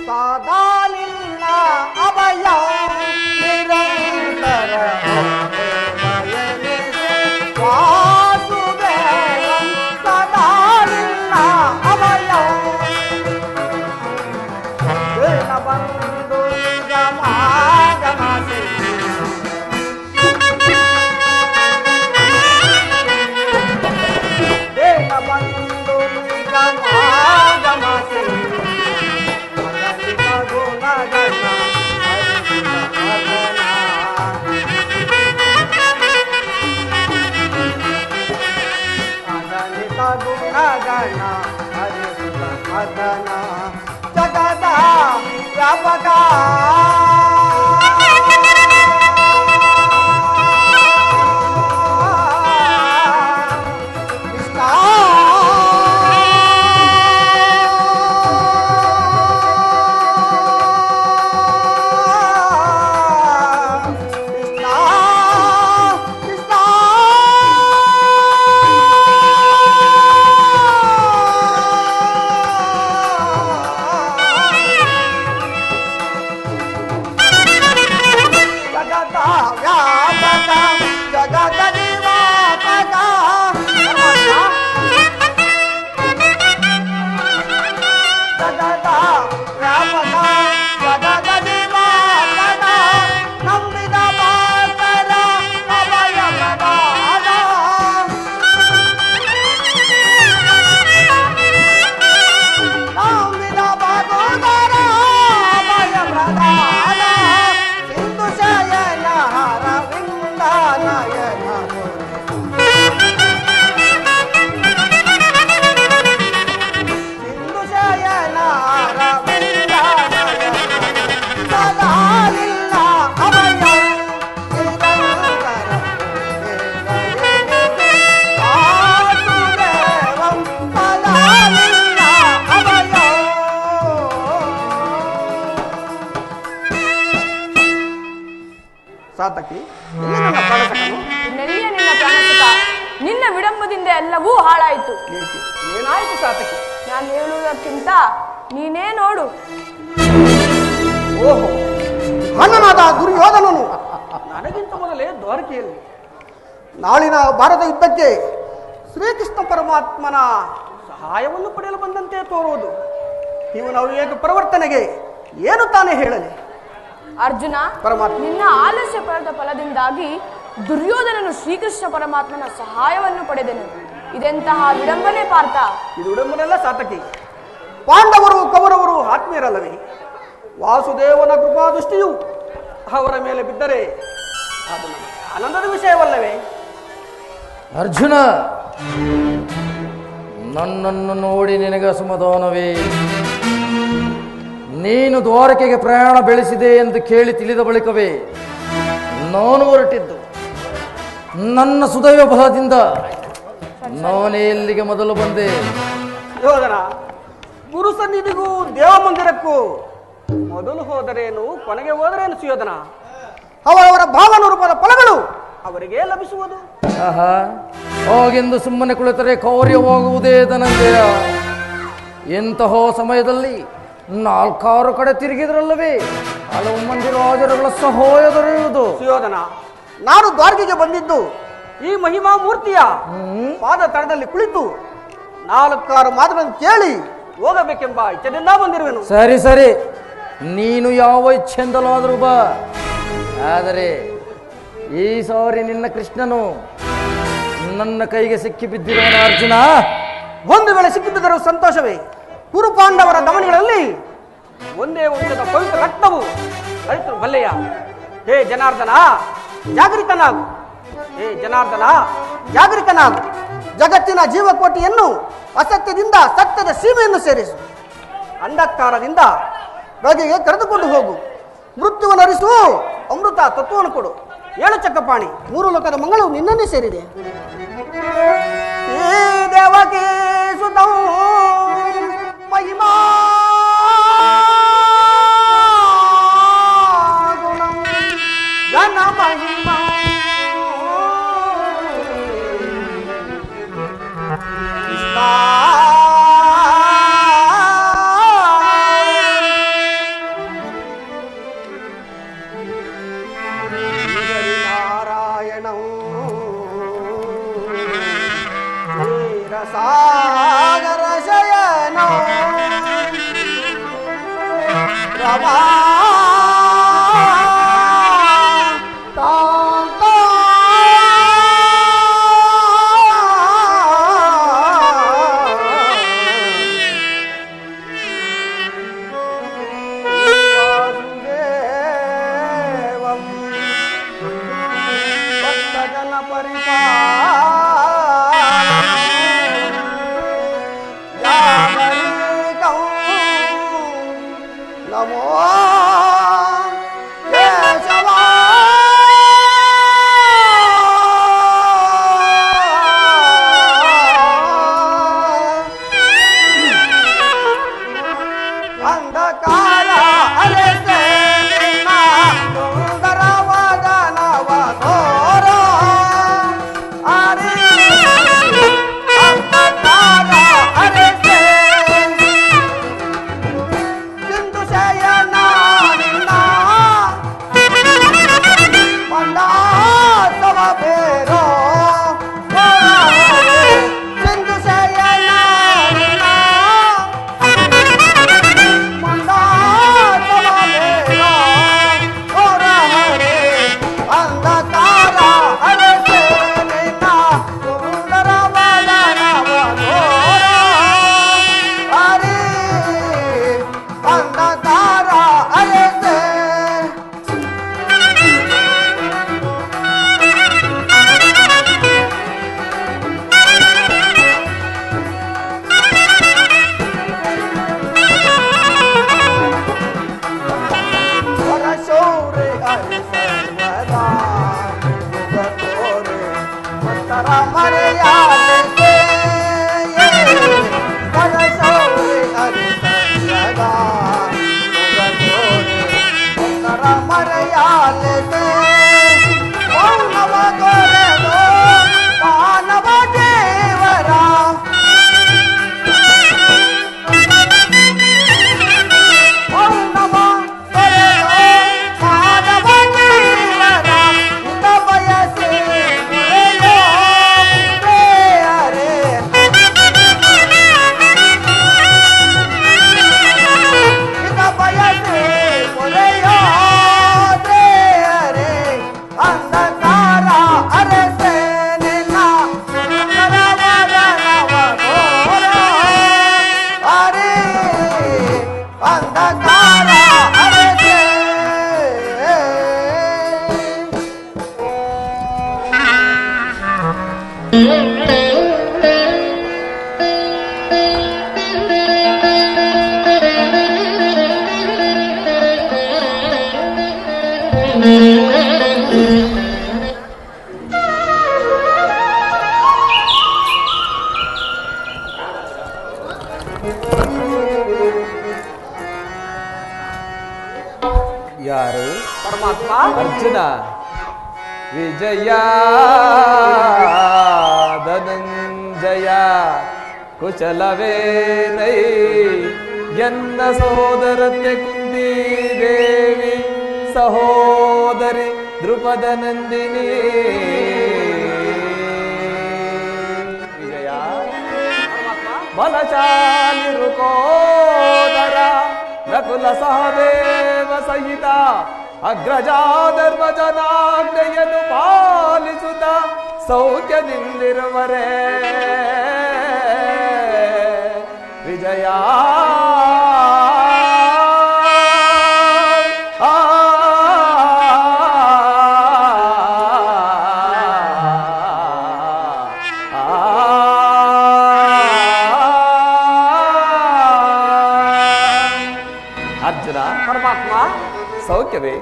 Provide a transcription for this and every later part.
ಸದಾ ನಿನ್ನ ಅಭಯ ನಿರಂತರ ವಾಸುದೇವಂ ಸದಾ ನಿನ್ನ ಅಭಯ ಬಂದು ಗಮಾಗಮಸಿ ಬಂದು ಗಮಾಗಮಸಿ ಗುಣಗಣ ಅಗಣಿತ ಗುಣಗಣ ಹರಿಸುತ ಮದನ ಜಗದ ವ್ಯಾಪಕ ಸಾತಕಿ ಇನ್ನೆಲ್ಲಿಯ ನಿನ್ನ ಪ್ರಾಣಸುತ? ನಿನ್ನ ವಿಡಂಬದಿಂದ ಎಲ್ಲವೂ ಹಾಳಾಯಿತು. ಏನಾಯ್ತು ಸಾತಕಿ? ನಾನು ಹೇಳುವುದಕ್ಕಿಂತ ನೀನೇ ನೋಡು. ಓಹೋ, ಹಣ್ಣನಾದ ದುರ್ಯೋಧನನು ನನಗಿಂತ ಮೊದಲೇ ದ್ವಾರಕೆಯಲ್ಲಿ ನಾಳಿನ ಭಾರತ ಯುದ್ಧಕ್ಕೆ ಶ್ರೀಕೃಷ್ಣ ಪರಮಾತ್ಮನ ಸಹಾಯವನ್ನು ಪಡೆಯಲು ಬಂದಂತೆ ತೋರುವುದು. ಇವನ ಅವಿವೇಕ ಪರಿವರ್ತನೆಗೆ ಏನು ತಾನೇ ಹೇಳಲಿ? ಅರ್ಜುನ, ನಿನ್ನ ಆಲಸ್ಯ ಫಲದಿಂದಾಗಿ ದುರ್ಯೋಧನನು ಶ್ರೀಕೃಷ್ಣ ಪರಮಾತ್ಮನ ಸಹಾಯವನ್ನು ಪಡೆದನು. ಇದೆಂತಹ ವಿಡಂಬನೆ ಪಾರ್ಥ? ಇದು ವಿಡಂಬನೆಲ್ಲ ಸಾತಕಿ. ಪಾಂಡವರು ಕೌರವರು ಆತ್ಮೀಯರಲ್ಲವೇ? ವಾಸುದೇವನ ಕೃಪಾದೃಷ್ಟಿಯು ಅವರ ಮೇಲೆ ಬಿದ್ದರೆ ಅದು ಆನಂದದ ವಿಷಯವಲ್ಲವೇ? ಅರ್ಜುನ, ನನ್ನನ್ನು ನೋಡಿ ನಿನಗೆ ಅಸಮಾಧಾನವೇ? ನೀನು ದ್ವಾರಕೆಗೆ ಪ್ರಯಾಣ ಬೆಳೆಸಿದೆ ಎಂದು ಕೇಳಿ ತಿಳಿದ ಬಳಿಕವೇ ನಾನು ಹೊರಟಿದ್ದು. ನನ್ನ ಸುದೈವ ಬಲದಿಂದ ನಾನೇ ಇಲ್ಲಿಗೆ ಮೊದಲು ಬಂದೆ. ಯೋಧನ, ಗುರು ಸನ್ನಿಧಿಗೂ ದೇವ ಮಂದಿರಕ್ಕೂ ಮೊದಲು ಹೋದರೇನು ಕೊನೆಗೆ ಹೋದರೇನು ಸುಯೋಧನ? ಅವರವರ ಭಾವನೂಪದ ಫಲಗಳು ಅವರಿಗೆ ಲಭಿಸುವುದು. ಹಾಗೆಂದು ಸುಮ್ಮನೆ ಕುಳಿತರೆ ಕಾರ್ಯವಾಗುವುದೇ ಧನಂಜಯ. ಎಂತಹ ಸಮಯದಲ್ಲಿ 4 ಕಡೆ ತಿರುಗಿದ್ರಲ್ಲವೇ ಹಲವು ಮಂದಿ ರಾಜರುಗಳ ಸಹಾಯ ದೊರೆಯುವುದು. ಸುಯೋಧನ, ನಾನು ದ್ವಾರಕೆಗೆ ಬಂದಿದ್ದು ಈ ಮಹಿಮಾ ಮೂರ್ತಿಯ ಪಾದ ತಳದಲ್ಲಿ ಕುಳಿತು 4 ಮಾತುಗಳನ್ನು ಕೇಳಿ ಹೋಗಬೇಕೆಂಬ ಇಚ್ಛೆಯಿಂದ ಬಂದಿರುವೆನು. ಸರಿ ಸರಿ, ನೀನು ಯಾವ ಇಚ್ಛೆಯಿಂದಲಾದರೂ ಬಾ. ಆದರೆ ಈ ಸಾರಿ ನಿನ್ನ ಕೃಷ್ಣನು ನನ್ನ ಕೈಗೆ ಸಿಕ್ಕಿ ಬಿದ್ದಿರುವನು ಅರ್ಜುನ. ಒಂದು ವೇಳೆ ಸಿಕ್ಕಿಬಿದ್ದರೂ ಸಂತೋಷವೇ. ಕುರು ಪಾಂಡವರ ದಮನಿಗಳಲ್ಲಿ ಒಂದೇ ವಂಶದ ಪವಿತ್ರ ರಕ್ತವು ಹರಿತು ಬಲ್ಲೆಯ. ಹೇ ಜನಾರ್ದನ, ಜಾಗರಿಕನಾಗು. ಹೇ ಜನಾರ್ದನ, ಜಾಗರಿಕನಾಗು. ಜಗತ್ತಿನ ಜೀವಕೋಟಿಯನ್ನು ಅಸತ್ಯದಿಂದ ಸತ್ಯದ ಸೀಮೆಯನ್ನು ಸೇರಿಸು. ಅಂಧಕಾರದಿಂದ ಬಗೆಗೆ ಕರೆದುಕೊಂಡು ಹೋಗು. ಮೃತ್ಯುವನ್ನು ಹರಿಸು, ಅಮೃತ ತತ್ವವನ್ನು ಕೊಡು. 7 ಚಕ್ರಪಾಣಿ 3 ಲೋಕದ ಮಂಗಳವು ನಿನ್ನನ್ನೇ ಸೇರಿದೆ. ಈ ದೇವಕಿ ಸುತೌ ಮಹಿಮಾ ಗುಣಂ ಘನ ಮಹಿಮಾ ಯಾರು? ಪರಮಾತ್ಮ. ಅರ್ಜುನ. ವಿಜಯ ಧನಂಜಯ ಕುಶಲವೇನೈ ಎನ್ನ ಸೋದರತೆ ಕುಂತಿ ದೇವಿ ಸಹೋದರಿ ದ್ರುಪದ ನಂದಿನಿ. ವಿಜಯ ಬಲಶಾಲಿ ರುಕೋದರ ನಕುಲ ಸಹದೇವ ಸಹಿತ ಅಗ್ರಜಾಧರ್ಮಜನಾಜ್ಞೆಯನ್ನು ಪಾಲಿಸುತ್ತ ಸೌಖ್ಯದಿಂದಿರುವರೇ. ವಿಜಯ ಅರ್ಜುನ. ಪರಮಾತ್ಮ. ಸೌಖ್ಯವೇ?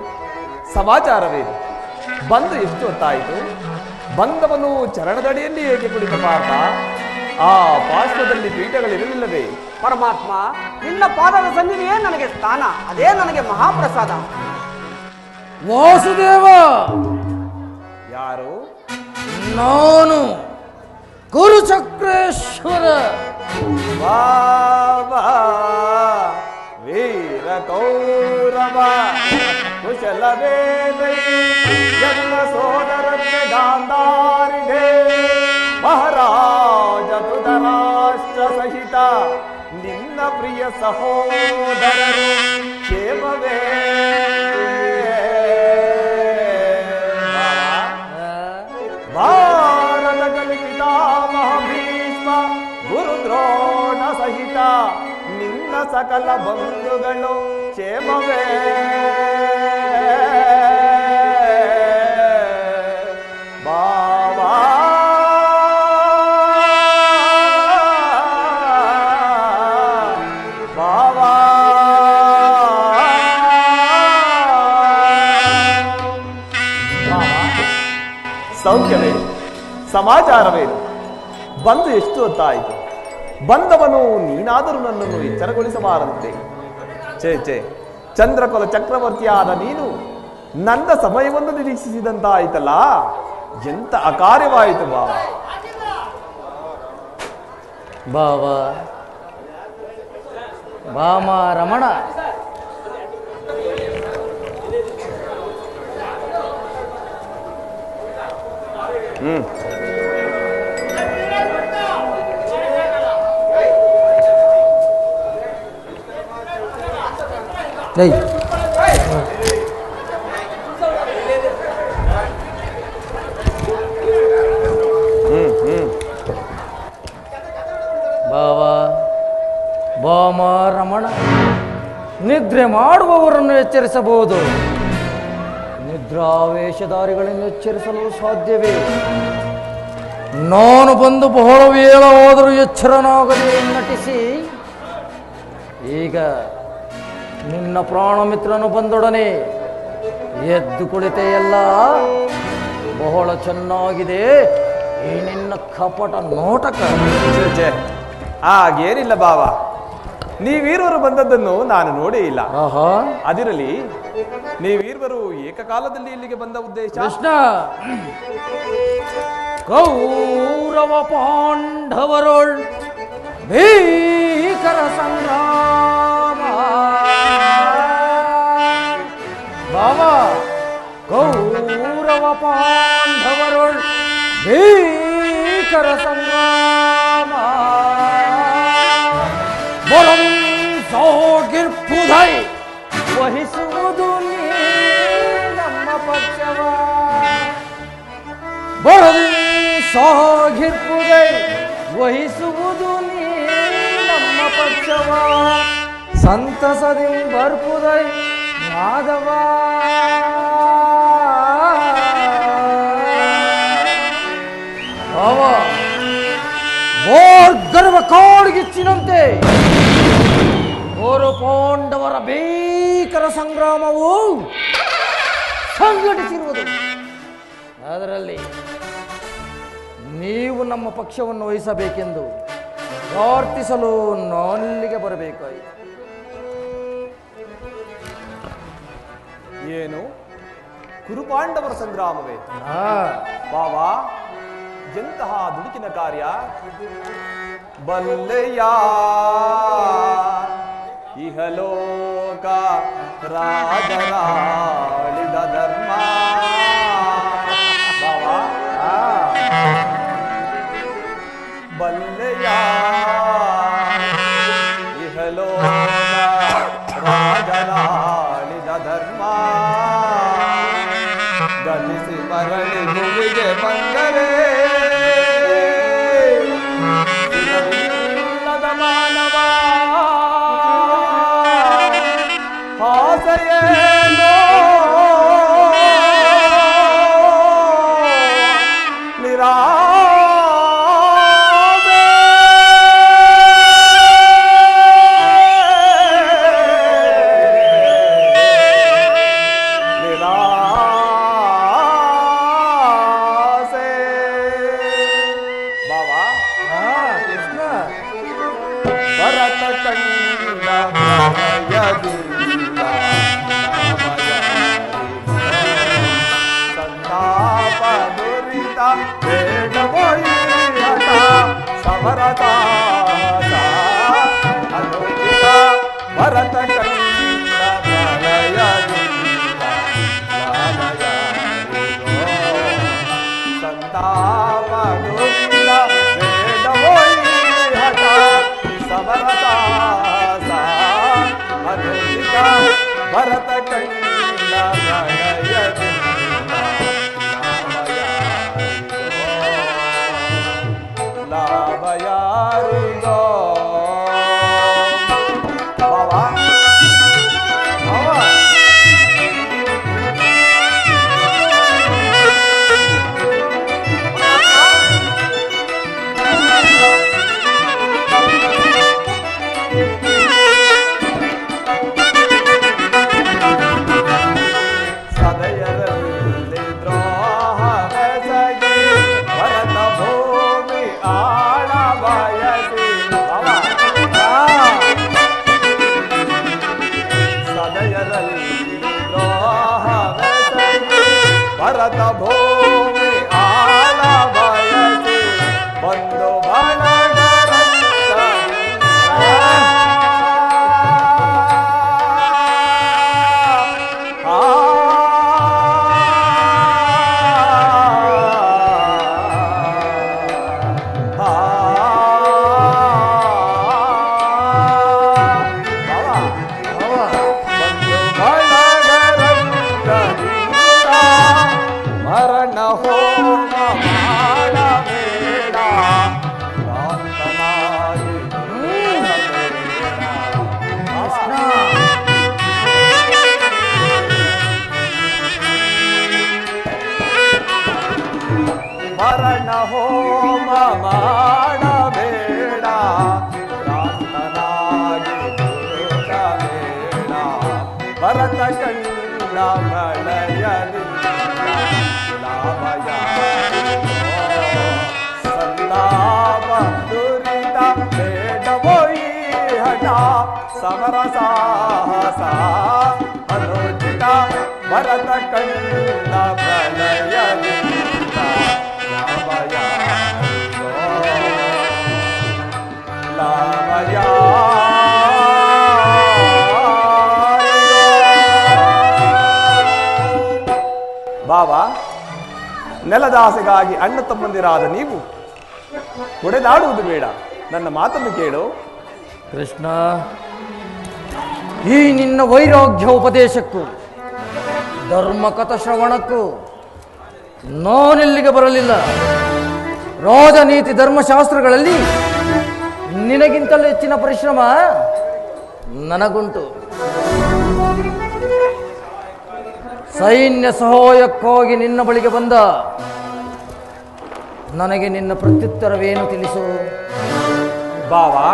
ಸಮಾಚಾರವೇ? ಬಂದು ಎಷ್ಟು ಹೊತ್ತಾಯಿತು? ಬಂದವನು ಚರಣದಡಿಯಲ್ಲಿ ಏಕೆ ಕುಳಿತ ಪಾರ್ಥ? ಆ ಪಾರ್ಶ್ವದಲ್ಲಿ ಪೀಠಗಳಿರಲಿಲ್ಲವೇ? ಪರಮಾತ್ಮ, ನಿನ್ನ ಪಾದದ ಸನ್ನಿಧಿಯೇ ನನಗೆ ಸ್ಥಾನ, ಅದೇ ನನಗೆ ಮಹಾಪ್ರಸಾದ. ವಾಸುದೇವ. ಯಾರು? ನಾನು ಗುರುಚಕ್ರೇಶ್ವರ. ಬಾಬಾ ವೀರ ಕೌರವ ಕುಶಲವೇನೈ ಎಲ್ಲ ಸೋದರಕ್ಕೆ ಗಾಂಧಾರಿಗೆ ಮಹಾರಾಜ ಧೃತರಾಷ್ಟ್ರ ಸಹಿತ ನಿನ್ನ ಪ್ರಿಯ ಸಹೋದರರು ಕ್ಷೇಮವೇ ಭಾರತ ಕಲಿಪಿತಾಮಹ ಭೀಷ್ಮ ಗುರುದ್ರೋಣ ಸಹಿತ ನಿನ್ನ ಸಕಲ ಬಂಧುಗಳು ಕ್ಷೇಮವೇ ಬಾವಾ ಬಾವಾ ಸೌಖ್ಯವೇ ಸಮಾಚಾರವೇನು ಬಂದು ಎಷ್ಟು ಹೊತ್ತಾಯಿತು ಬಂದವನು ನೀನಾದರೂ ನನ್ನನ್ನು ಎಚ್ಚರಗೊಳಿಸಬಾರದಂತೆ ಛೇ ಚಂದ್ರಕುಲ ಚಕ್ರವರ್ತಿಯಾದ ನೀನು ನನ್ನ ಸಮಯವನ್ನು ನಿರೀಕ್ಷಿಸಿದಂತಾಯ್ತಲ್ಲ ಎಂತ ಅಕಾರ್ಯವಾಯಿತು ಬಾವ ಬಾಮ ರಮಣ ಬಾವ ಬಾಮ ರಮಣ ನಿದ್ರೆ ಮಾಡುವವರನ್ನು ಎಚ್ಚರಿಸಬಹುದು, ನಿದ್ರಾವೇಶಧಾರಿಗಳನ್ನು ಎಚ್ಚರಿಸಲು ಸಾಧ್ಯವೇ? ನಾನು ಬಂದು ಬಹಳ ವೇಳವಾದರೂ ಎಚ್ಚರನಾಗದೆ ನಟಿಸಿ ಈಗ ನಿನ್ನ ಪ್ರಾಣಮಿತ್ರನು ಬಂದೊಡನೆ ಎದ್ದು ಕುಳಿತೆಯಲ್ಲ, ಬಹಳ ಚೆನ್ನಾಗಿದೆ ಈ ನಿನ್ನ ಕಪಟ ನೋಟಕ. ಹಾಗೇನಿಲ್ಲ ಬಾವ, ನೀವೀರ್ವರು ಬಂದದ್ದನ್ನು ನಾನು ನೋಡೇ ಇಲ್ಲ. ಅದಿರಲಿ, ನೀವೀರ್ವರು ಏಕಕಾಲದಲ್ಲಿ ಇಲ್ಲಿಗೆ ಬಂದ ಉದ್ದೇಶ? ಕೃಷ್ಣ, ಕೌರವ ಪಾಂಡವರೋಳ್ ಭೀಕರ ಸಂಗ್ರಾಮ. ಬಾವ, ಕೌರವ ಪಾಂಡವರೋಳ್ ಭೀಕರ ಸಂಗ್ರಾಮ. ಬರಂ ಸೋಗಿರ್ಪುಧೈ ವಹಿಸುವುದು ನೀ ನಮ್ಮ ಪಕ್ಷವ. ಬರಂ ಸೋಗಿರ್ಪುಧೈ ವಹಿಸುವುದು ನೀ ನಮ್ಮ ಪಕ್ಷವ. ಸಂತಸದಿ ಬರ್ಪುದೈ ಮಾಧವ. ಗರ್ವ ಕಾಡ್ಗಿಚ್ಚಿನಂತೆ ಓರು ಪಾಂಡವರ ಭೀಕರ ಸಂಗ್ರಾಮವು ಸಂಘಟಿಸಿರುವುದು. ಅದರಲ್ಲಿ ನೀವು ನಮ್ಮ ಪಕ್ಷವನ್ನು ವಹಿಸಬೇಕೆಂದು ಪ್ರಾರ್ಥಿಸಲು ನಾನಿಲ್ಲಿಗೆ ಬರಬೇಕಾಯಿತು. ಏನು ಕುರುಪಾಂಡವರ ಸಂಗ್ರಾಮವೇ? ಬಾವಾ, ಎಂತಹ ದುಡುಕಿನ ಕಾರ್ಯ! ಬಲ್ಲೆಯ ಇಹಲೋಕ ರಾಜರಾಳಿದ ಧರ್ಮ. ಬಾವಾ, ಬಲ್ಲೆಯ ಇಹಲೋಕ ರಾಜರಾಳಿದ ಧರ್ಮ. ಗಲಿಸಿ ಮರಳಿ ಭೂಮಿಗೆ ಬಂದರೆ ಮಾನವ ಆಸೆಯೇನೋ ನಿರಾಸೆ. ಬಾವಾ, ಕೃಷ್ಣ, ಭರತ ಕಂಡ ಪ್ರಳಯದಿಂದ ಸಂತಾಪ ದುರಿತ ಬೇಡವೊಯ್ಯಟ ಸಮರದಾಸ ಅನುಚಿತ. ಭರತ ಕಂಡ ಪ್ರಳಯದಿಂದ ಸಂತಾಪ ದುರಿತ ಬೇಡವೊಯ್ಯಟ ಸಮರದಾಸ ಅನುಚಿತ. ಭರತ ಕಂಡ ಲಾಭ ಯಾರಿಗೋ ಬಾವಾ ಸದಯರಲ್ಲಿ ದ್ರೋಹ ಬೆಸಗಿ ಭರತ ಭೂಮಿ ಆಳ ಬಯಸಿ ಸದಯರಲ್ಲಿ ದ್ರೋಹ ಬೆಸಗಿ ಭರತ ಭೂಮಿ ಆಳ ಬಯಸಿ ಬಂದು ಮರಣ ಹೋಮ ಮಾಡಬೇಡ ಶಾಂತನಾಗಿ ಮರಣ ಹೋಮ ಮಾಡಬೇಡ ಶಾಂತನಾಗಿ ಬೇಡ ಭರತ ಕಂಡ ಮಳೆಯಲಿ ಸಂತಾಪ ದುರಿತ ಬೇಡವೋ ಈ ಹಠ ಸಮರ ಸಾಹಸ ಅನುಚಿತ ಭರತ ಕಂಡ ಪ್ರಳಯಲಿ ಲಾಭಯ ಬಾವಾ ನೆಲದಾಸೆಗಾಗಿ ಅಣ್ಣ ತಮ್ಮಂದಿರಾದ ನೀವು ಒಡೆದಾಡುವುದು ಬೇಡ, ನನ್ನ ಮಾತನ್ನು ಕೇಳು. ಕೃಷ್ಣ, ಈ ನಿನ್ನ ವೈರಾಗ್ಯ ಉಪದೇಶಕ್ಕೂ ಧರ್ಮಕಥ ಶ್ರವಣಕ್ಕೂ ನಾನೆಲ್ಲಿಗೆ ಬರಲಿಲ್ಲ. ರಾಜನೀತಿ ಧರ್ಮಶಾಸ್ತ್ರಗಳಲ್ಲಿ ನಿನಗಿಂತಲೂ ಹೆಚ್ಚಿನ ಪರಿಶ್ರಮ ನನಗುಂಟು. ಸೈನ್ಯ ಸಹಾಯಕ್ಕಾಗಿ ನಿನ್ನ ಬಳಿಗೆ ಬಂದ ನನಗೆ ನಿನ್ನ ಪ್ರತ್ಯುತ್ತರವೇನು ತಿಳಿಸು. ಬಾವಾ,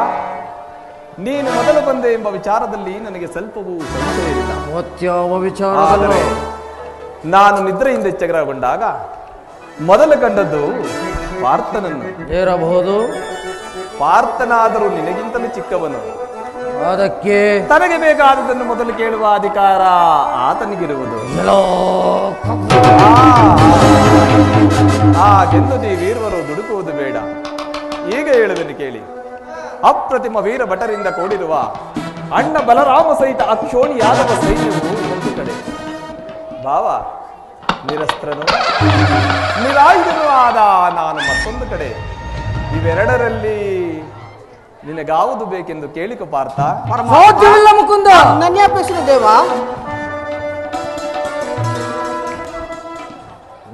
ನೀನು ಮೊದಲು ಬಂದೆ ಎಂಬ ವಿಚಾರದಲ್ಲಿ ನನಗೆ ಸ್ವಲ್ಪವೂ ಸಂಶಯವಿಲ್ಲ. ಮತ್ಯಾವ ವಿಚಾರ? ಆದರೆ ನಾನು ನಿದ್ರೆಯಿಂದ ಎಚ್ಚರಗೊಂಡಾಗ ಮೊದಲು ಕಂಡದ್ದು ಪಾರ್ಥನನ್ನು. ಇರಬಹುದು. ಪಾರ್ಥನಾದರೂ ನಿನಗಿಂತಲೂ ಚಿಕ್ಕವನು. ಅದಕ್ಕೆ ತನಗೆ ಬೇಕಾದದನ್ನು ಮೊದಲು ಕೇಳುವ ಅಧಿಕಾರ ಆತನಿಗಿರುವುದು. ಹಾಗೆಂದು ನೀವೀರ್ವರು ದುಡುಕುವುದು ಬೇಡ. ಈಗ ಹೇಳುವುದನ್ನು ಕೇಳಿ. ಅಪ್ರತಿಮ ವೀರ ಭಟರಿಂದ ಕೂಡಿರುವ ಅಣ್ಣ ಬಲರಾಮ ಸಹಿತ ಅಕ್ಷೋಣಿ ಯಾದವ ಸೈನ್ಯವು ಒಂದು ಕಡೆ, ಭಾವ ನಿರಸ್ತ್ರನು ನಿರಾಯುಧನೂ ಆದ ನಾನು ಮತ್ತೊಂದು ಕಡೆ. ಇವೆರಡರಲ್ಲಿ ನಿನಗಾವುದು ಬೇಕೆಂದು ಕೇಳಿಕೊ ಪಾರ್ಥ. ಸಾಧ್ಯವಿಲ್ಲ ಮುಕುಂದ. ನನ್ಯಾಪೇಕ್ಷೆ ದೇವ.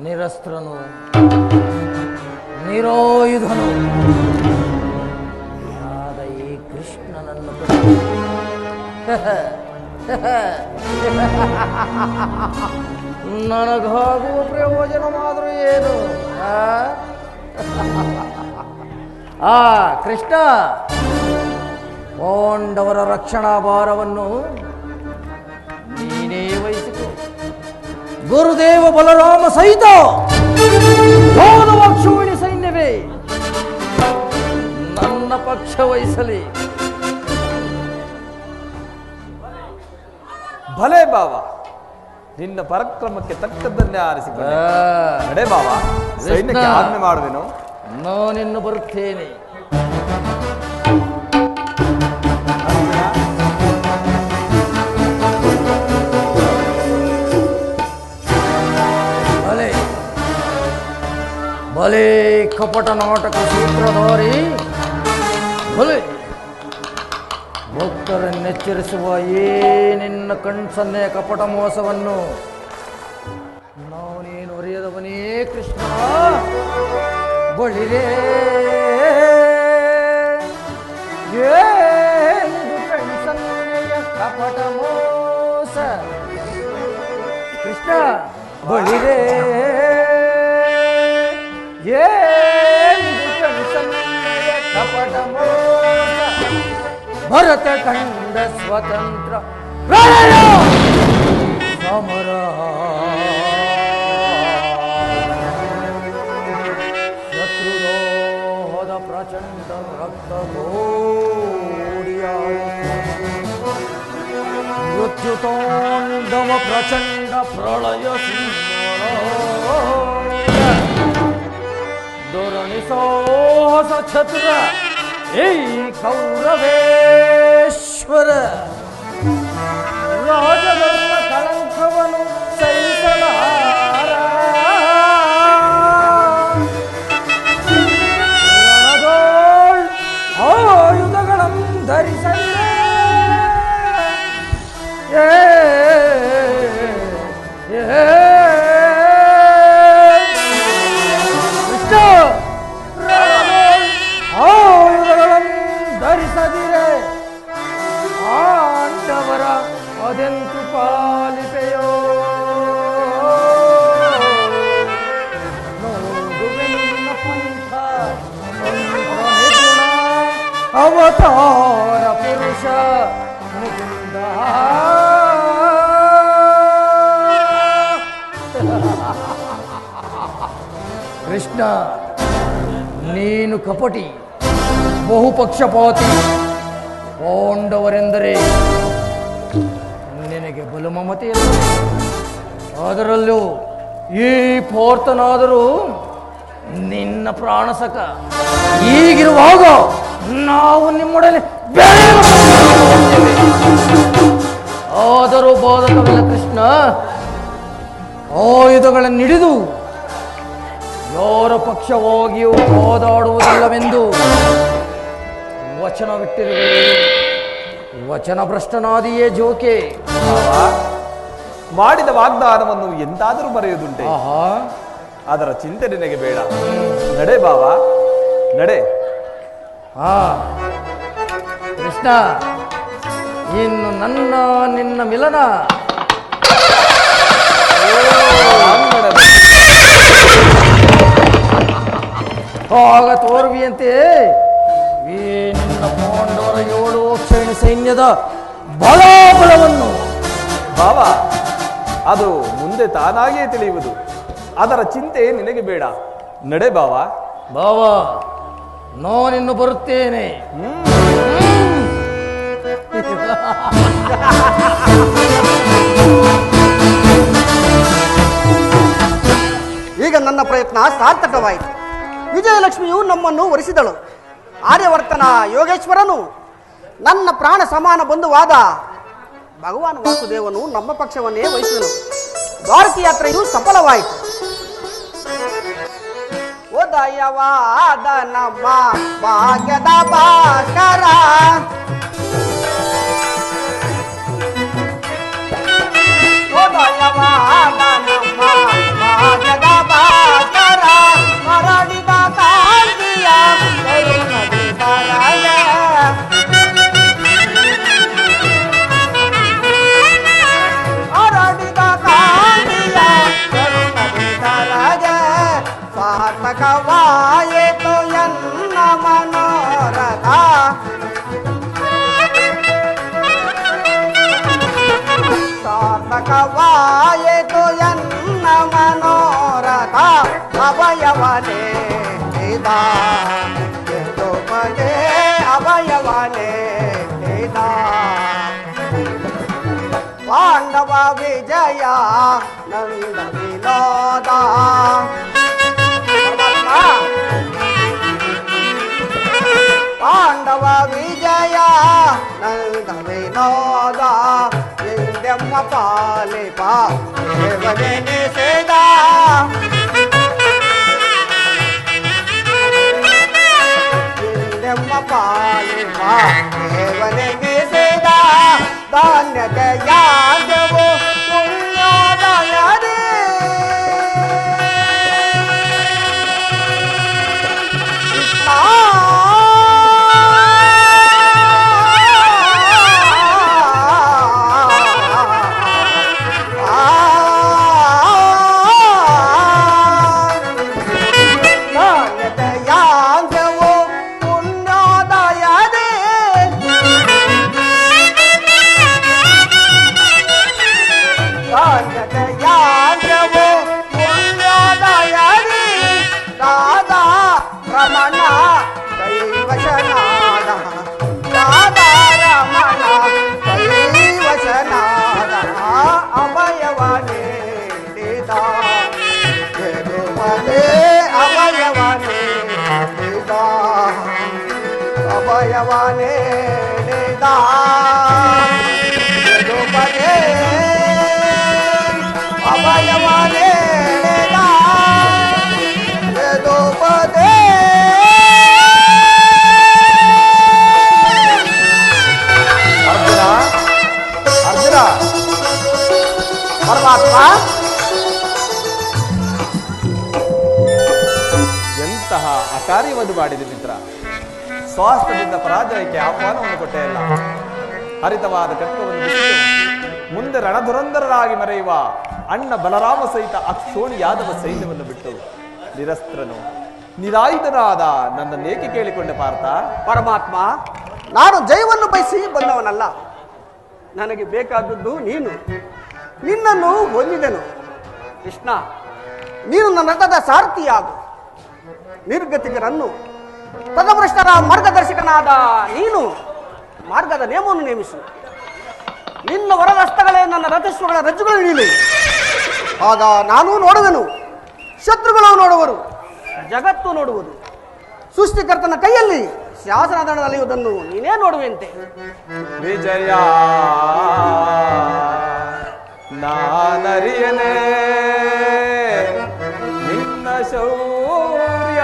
ನಿರಸ್ತ್ರನು ನಿರಾಯುಧನು ಆದ ಈ ಕೃಷ್ಣನನ್ನು ನನಗಾಗುವ ಪ್ರಯೋಜನವಾದರೂ ಏನು? ಕೃಷ್ಣ, ಪಾಂಡವರ ರಕ್ಷಣಾ ಭಾರವನ್ನು ನೀನೇ ವಹಿಸಿಕೊ. ಗುರುದೇವ ಬಲರಾಮ ಸಹಿತ ಅಕ್ಷೋಣಿ ಸೈನ್ಯವೇ ನನ್ನ ಪಕ್ಷ ವಹಿಸಲಿ. ಭಲೆ ಬಾವ, ನಿನ್ನ ಪರಾಕ್ರಮಕ್ಕೆ ತಕ್ಕದ್ದನ್ನೇ ಆರಿಸಿಕೊಂಡೆ. ನಡೆ ಬಾವ, ಸೈನ್ಯಕ್ಕೆ ಆಜ್ಞೆ ಮಾಡುವೆನು. ನಾನಿನ್ನು ಬರುತ್ತೇನೆ. ಭಲೆ ಭಲೆ ಕಪಟ ನಾಟಕ ಸೂತ್ರಧಾರಿ, ಭಲೆ ಭಕ್ತರನ್ನೆಚ್ಚರಿಸುವ ಈ ನಿನ್ನ ಕಣ್ಸನ್ನೆಯ ಕಪಟ ಮೋಸವನ್ನು ನಾನೇನು ಅರಿಯದವನೇ ಕೃಷ್ಣ. ಬಳಿರೇ ಏನಿದು ಕಣ್ಸನ್ನೆಯ ಕಪಟ ಮೋಸ ಕೃಷ್ಣ. ಬಳಿರೇ ಏನಿದು ಕಣ್ಸನ್ನೆಯ ಕಪಟ ಮೋಸ. ಭರತ ಕಂಡ ಸ್ವತಂತ್ರ ಪ್ರಳಯ ಸಮರ. ಶತ್ರುರೋಹದ ಪ್ರಚಂಡ ರಕ್ತ ಮೃತ್ಯುತಾಂಡವ ಪ್ರಚಂಡ ಪ್ರಳಯ ಧೋರಣಿ ಸಾಹಸ ಛತ್ರ ಈ ಕೌರವೇಶ್ವರ ರಾಜಧರ್ಮ ಕಳಂಕವನು ಸಹಿಸಲಾರ. ರಣದೋಳ್ ಆಯುಧಗಳನ್ನು ಧರಿಸಲೇ ಕೃಷ್ಣ. ಆಯುಧಗಳನ್ನು ಧರಿಸದಿರೆ ಪಾಂಡವರ ಅದೆಂತು ಪಾಲಿಪೆಯೋ. ನೋಡುವೆನಿನ್ನ ಪಂಥ ನಿಪುಣ ಅವತಾರ ಪುರುಷ ಮುಕುಂದ. ಕೃಷ್ಣ, ನೀನು ಕಪಟಿ, ಬಹುಪಕ್ಷಪಾತಿ. ಪಾಂಡವರೆಂದರೆ ನಿನಗೆ ಬಲು ಮಮತೆಯಿಲ್ಲ. ಅದರಲ್ಲೂ ಈ ಪೋರ್ತನಾದರೂ ನಿನ್ನ ಪ್ರಾಣಸಕ. ಹೀಗಿರುವಾಗ ನಾವು ನಿಮ್ಮೊಡನೆ ಆದರೂ ಬೋಧಕವಿಲ್ಲ ಕೃಷ್ಣ. ಆಯುಧಗಳನ್ನು ಹಿಡಿದು ಯಾರ ಪಕ್ಷವಾಗಿಯೂ ಹೋದಾಡುವುದಿಲ್ಲವೆಂದು ವಚನವಿಟ್ಟಿರುವೆ. ವಚನ ಭ್ರಷ್ಟನಾದಿಯೇ ಜೋಕೆ. ಮಾಡಿದ ವಾಗ್ದಾನವನ್ನು ಎಂದಾದರೂ ಮರೆಯುವುದುಂಟೆ? ಆಹಾ, ಅದರ ಚಿಂತೆ ನಿನಗೆ ಬೇಡ. ನಡೆ ಬಾವ, ನಡೆ. ಕೃಷ್ಣ, ಇನ್ನು ನನ್ನ ನಿನ್ನ ಮಿಲನ ಆಗ ತೋರ್ವಿಯಂತೆ ಈ ನಿನ್ನ ಪಾಂಡವರ 7 ಅಕ್ಷೋಹಿಣಿ ಸೈನ್ಯದ ಬಲಾಬಲವನ್ನು. ಬಾವ, ಅದು ಮುಂದೆ ತಾನಾಗಿಯೇ ತಿಳಿಯುವುದು. ಅದರ ಚಿಂತೆ ನಿನಗೆ ಬೇಡ. ನಡೆ ಬಾವ. ಬಾವ, ನಾನಿನ್ನು ಬರುತ್ತೇನೆ. ಈಗ ನನ್ನ ಪ್ರಯತ್ನ ಸಾರ್ಥಕವಾಯಿತು. ವಿಜಯಲಕ್ಷ್ಮಿಯು ನಮ್ಮನ್ನು ವರಿಸಿದಳು. ಆರ್ಯವರ್ತನ ಯೋಗೇಶ್ವರನು ನನ್ನ ಪ್ರಾಣ ಸಮಾನ ಬಂಧುವಾದ ಭಗವಾನ್ ವಾಸುದೇವನು ನಮ್ಮ ಪಕ್ಷವನ್ನೇ ವಹಿಸಿದನು. ದ್ವಾರಕಿ ಯಾತ್ರೆಯು ಸಫಲವಾಯಿತು. ಉದಯವಾದ ನಮ್ಮ ಭಾಗ್ಯದ ಭಾಸ್ಕರ, ಉದಯವಾದ ನಮ್ಮ ಭಾಗ್ಯದ ಭಾಸ್ಕರ, ಮರಳಿದ ಕಾಂತಿಯ ಕರುಣದಿ ಬರಯ. ಮರಳಿದ ಕಾಂತಿಯ ಕರುಣದಿ ಬರಯ. ಸಾರ್ಥಕವಾಯಿತು ಎನ್ನ ಮನೋರಥ. ಸಾರ್ಥಕವಾಯಿತು ಎನ್ನ ಮನೋರಥ. ಅಭಯವನೇ ಇದ ಎಂದು ಮನೆ ಅಭಯವನೇ ಇದ. ಪಾಂಡವ ವಿಜಯ ನಂದ ವಿನೋದ. ಪಾಂಡವ ವಿಜಯ ನಂದ ವಿನೋದ. ಎಂದೆಮ್ಮ ಪಾಲಿಪ ದೇವನೇ ನಿಷೇಧ. ಎಂದೆಮ್ಮ ಪಾಲಿಪ ದೇವನೇ ನಿಷೇಧ. ಅಭಯವನೇದ ಯದುಪದೇ ಅಭಯವನೇದ ಯದುಪದೇ. ಅರ್ಜುನ ಅರ್ಜುನ ಪರಮಾತ್ಮ, ಎಂತಹ ಅಕಾರ್ಯವನ್ನು ಮಾಡಿದೆ ಮಿತ್ರ. ಸ್ವಾಸ್ಥ್ಯದಿಂದ ಪರಾಜಯಕ್ಕೆ ಆಹ್ವಾನವನ್ನು ಕೊಟ್ಟೆಯಲ್ಲ. ಹರಿತವಾದ ಕರ್ಕವನ್ನು ಬಿಟ್ಟು ಮುಂದೆ ರಣಧುರಂಧರರಾಗಿ ಮರೆಯುವ ಅಣ್ಣ ಬಲರಾಮ ಸಹಿತ ಅಕ್ಷೋಣಿ ಯಾದವ ಸೈನ್ಯವನ್ನು ಬಿಟ್ಟು ನಿರಸ್ತ್ರನು ನಿರಾಯುಧನಾದ ನನ್ನನ್ನೇಕೆ ಕೇಳಿಕೊಂಡೆ ಪಾರ್ಥ? ಪರಮಾತ್ಮ, ನಾನು ಜಯವನ್ನು ಬಯಸಿ ಬಂದವನಲ್ಲ. ನನಗೆ ಬೇಕಾದದ್ದು ನೀನು. ನಿನ್ನನ್ನು ಹೊಂದಿದೆನು. ಕೃಷ್ಣ, ನೀನು ನನ್ನ ರಥದ ಸಾರಥಿಯಾಗು. ನಿರ್ಗತಿಕರನ್ನು ಪದಭ್ರಷ್ಟರ ಮಾರ್ಗದರ್ಶಕನಾದ ನೀನು ಮಾರ್ಗದ ನೇಮವನ್ನು ನೇಮಿಸು. ನಿನ್ನ ವರದಸ್ತಗಳೇ ನನ್ನ ರಥಶ್ವಗಳ ರಜ್ಜುಗಳು ನೀನು. ಆಗ ನಾನು ನೋಡುವೆನು, ಶತ್ರುಗಳು ನೋಡುವರು, ಜಗತ್ತು ನೋಡುವುದು. ಸೃಷ್ಟಿಕರ್ತನ ಕೈಯಲ್ಲಿ ಶಾಸನದಂಡ ಅಲಿಯುವುದನ್ನು ನೀನೇ ನೋಡುವೆಂತೆ. ವಿಜಯ ನಾನರಿಯನೆ ನಿನ್ನ ಶೌರ್ಯ.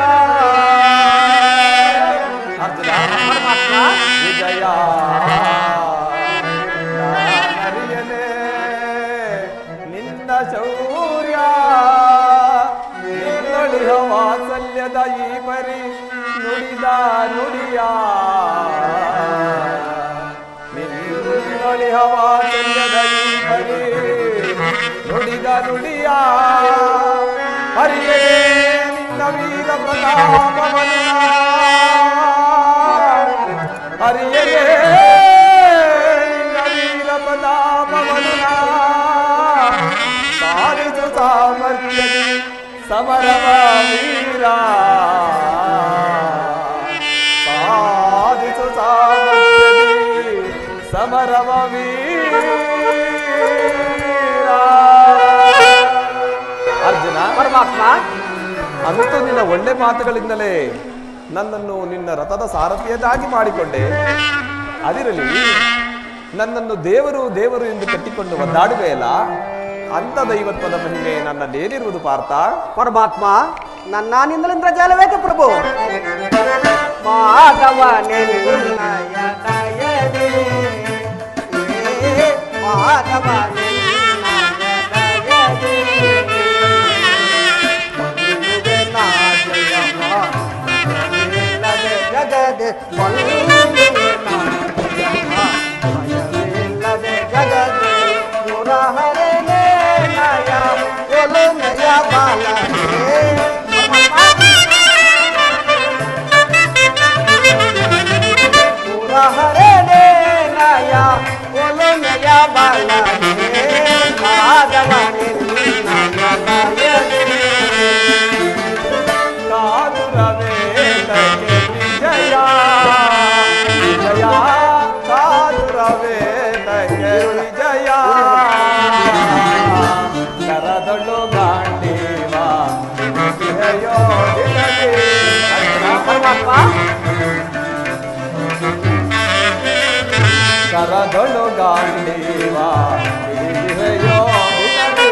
ಅರ್ಜುನ ಪರಮಾತ್ಮ, ವಿಜಯ ನಾನರಿಯನೆ ನಿನ್ನ ಶೌರ್ಯ. ನಿನ್ನೊಳಿಹ ವಾತ್ಸಲ್ಯದ ಈ ಪರಿ ನುಡಿದ ನುಡಿಯ. ನಿನ್ನೊಳಿಹ ವಾತ್ಸಲ್ಯದ ಈ ಪರಿ ನುಡಿದ ನುಡಿಯ. ಹರಿಯೇ ನಿನ್ನ ವೀರ ಪ್ರತಾಪವನು. ಹರಿಯೇ ನಿನ್ನ ವೀರ ಪ್ರತಾಪವನು. ಸಾರಿಸು ಸಾಮರ್ಥ್ಯದಿ ಸಮರವ ವೀರ. ಸಾಧಿಸು ಸಾಮರ್ಥ್ಯದಿ ಸಮರವ ವೀರ. ಅರ್ಜುನ ಪರಮಾತ್ಮ, ಅಂತೂ ನಿನ್ನ ಒಳ್ಳೆ ಮಾತುಗಳಿಂದಲೇ ನನ್ನನ್ನು ನಿನ್ನ ರಥದ ಸಾರಥಿಯನ್ನಾಗಿ ಮಾಡಿಕೊಂಡೆ. ಅದಿರಲಿ, ನನ್ನನ್ನು ದೇವರು ದೇವರು ಎಂದು ಕಟ್ಟಿಕೊಂಡು ಒದ್ದಾಡುವೆಯಲ್ಲ, ಅಂತ ದೈವತ್ವದ ಮಹಿಮೆ ನನ್ನಲ್ಲೇನಿರುವುದು ಪಾರ್ಥ? ಪರಮಾತ್ಮ, ನನ್ನ ನಿಂದಲಿಂದ್ರ ಜಾಲವೇಕೆ ಪ್ರಭು? ಮಾಧವನೇ ನಿನ್ನಯ ದಯದಿ, ಮಾಧವನೇ ನಿನ್ನಯ ದಯದಿ, ಮನುವೆ ನಾಜಯಮ ಭಯವಿಲ್ಲದೆ ಜಗದೆ, ಮನುವೆ ನಾಜಯಮ ಭಯವಿಲ್ಲದೆ ಜಗದೆ, ಮುರಹರನೇ ನಯ ಒಲುಮೆಯ ಬಾಲನೇ. ಮುರಹರನೇ ನಯ ಒಲುಮೆಯ ಬಾಲನೇ, ಮಾಧವನೇ ನಿನ್ನಯ ದಯದಿ. ಕಾದುರವೇತಕ್ಕೆ ವಿಜಯ ವಿಜಯ, ಕಾದುರವೇತಕ್ಕೆ ವಿಜಯ. ಕರದೊಳು ಗಾಂಡೀವ ವಿಜಯೋದಿನದಿ. ಪರಮಾತ್ಮ, ಕರದೊಳು ಗಾಂಡೀವ ವಿಜಯೋದಿನದಿ.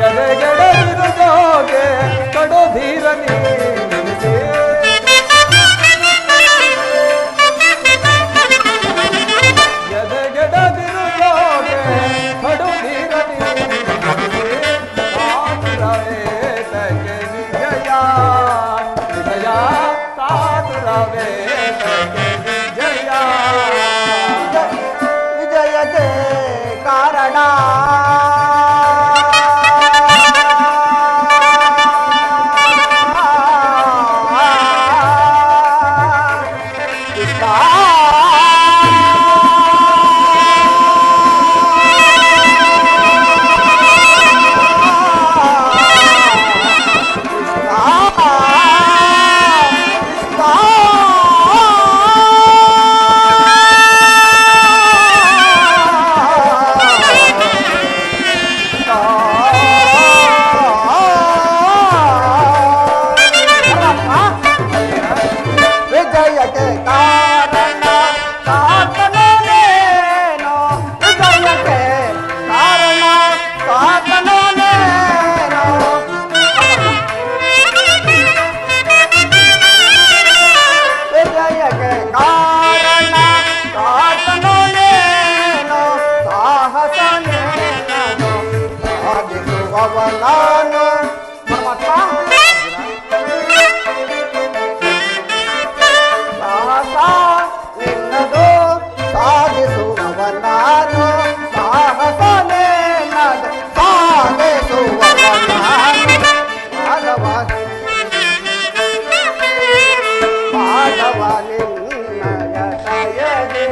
ಎದೆಗೆಡದಿರು ಜೋಗೆ ಕಡು ಧೀರ ನಿಲ್ಲಿಸಿ. ಎದೆಗೆಡದಿರು ಜೋಗೆ ಕಡು ಧೀರ ನಿಲ್ಲಿಸಿ. ಕಾದುರವೇತಕ್ಕೆ ವಿಜಯ ವಿಜಯ, ಕಾದುರವೇತಕ್ಕೆ ವಿಜಯ. ವಿಜಯತೆ ಕಾರಣ ನಾನು ಪರಮಾತ್ಮ ಸಾಹಸ ನಿನ್ನದು ಸಾಧಿಸುವವ ನಾನು ಸಾಹಸನೇ ನನ್ನದು ಸಾಧಿಸುವವ ನಾನು ಮಾಧವ ಮಾಧವ ನಿನ್ನಯ ದಯೆಗೆ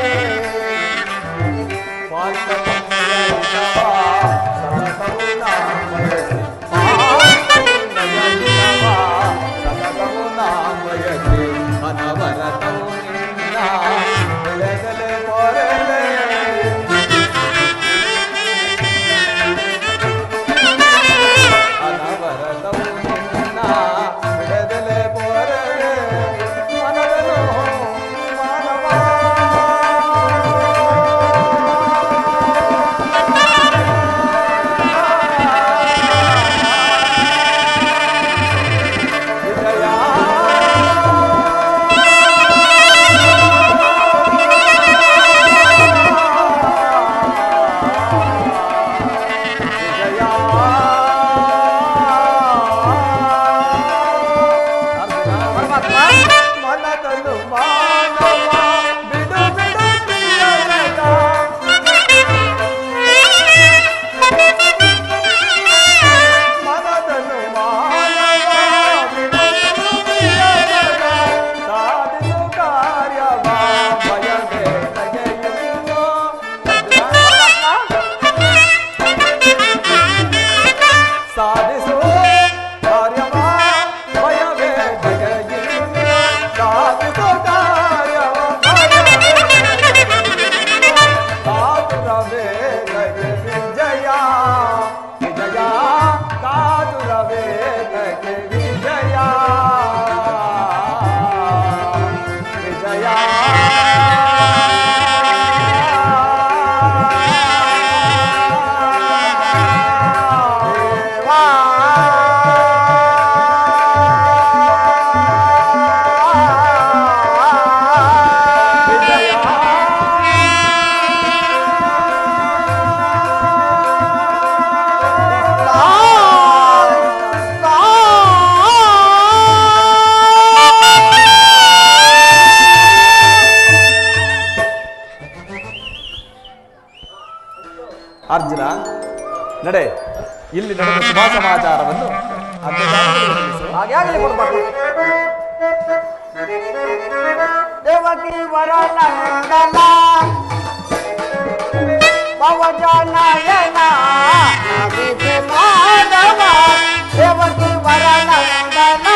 ಅರ್ಜುನ ನಡೆ, ಇಲ್ಲಿ ನಡೆದ ಶುಭ ಸಮಾಚಾರವನ್ನು ಹಾಗೆ ಕೊಡ್ಬಾರ್ದು. ದೇವಕಿ ವರನಂದನ ಭವಜನಯನ ಮಾಧವ ದೇವಕಿ ವರನಂದನ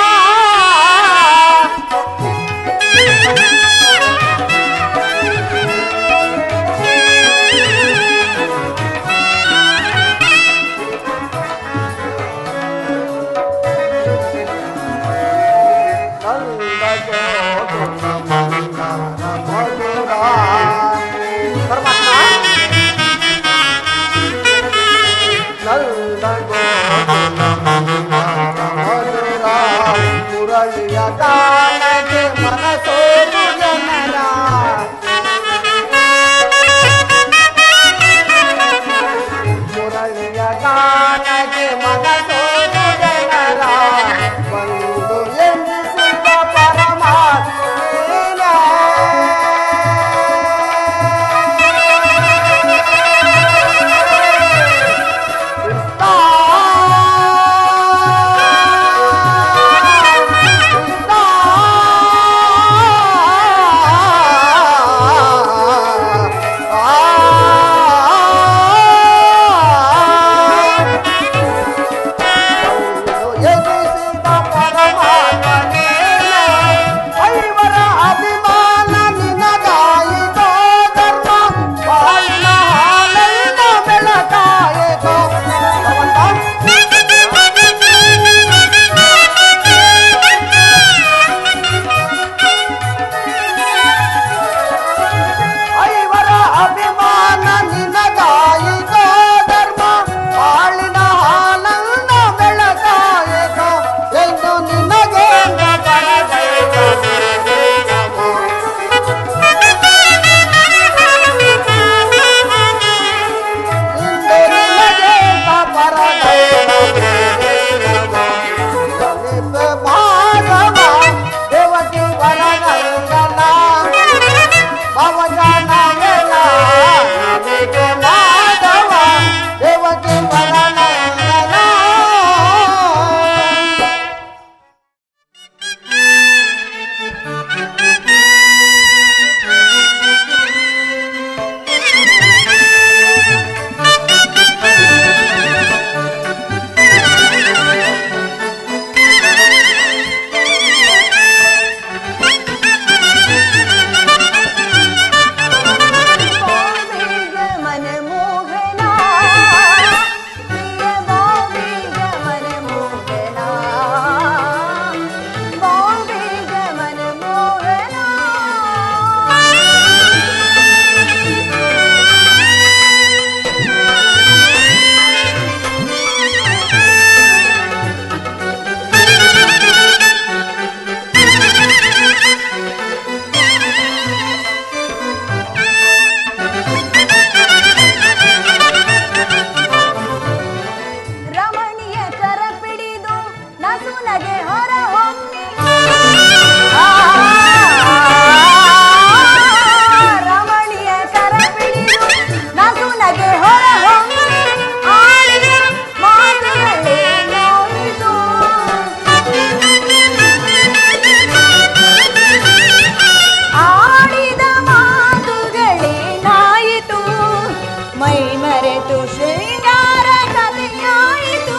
ಮೈ ಮರೆತು ಶೃಂಗಾರ ಕಥೆಯಾಯಿತು.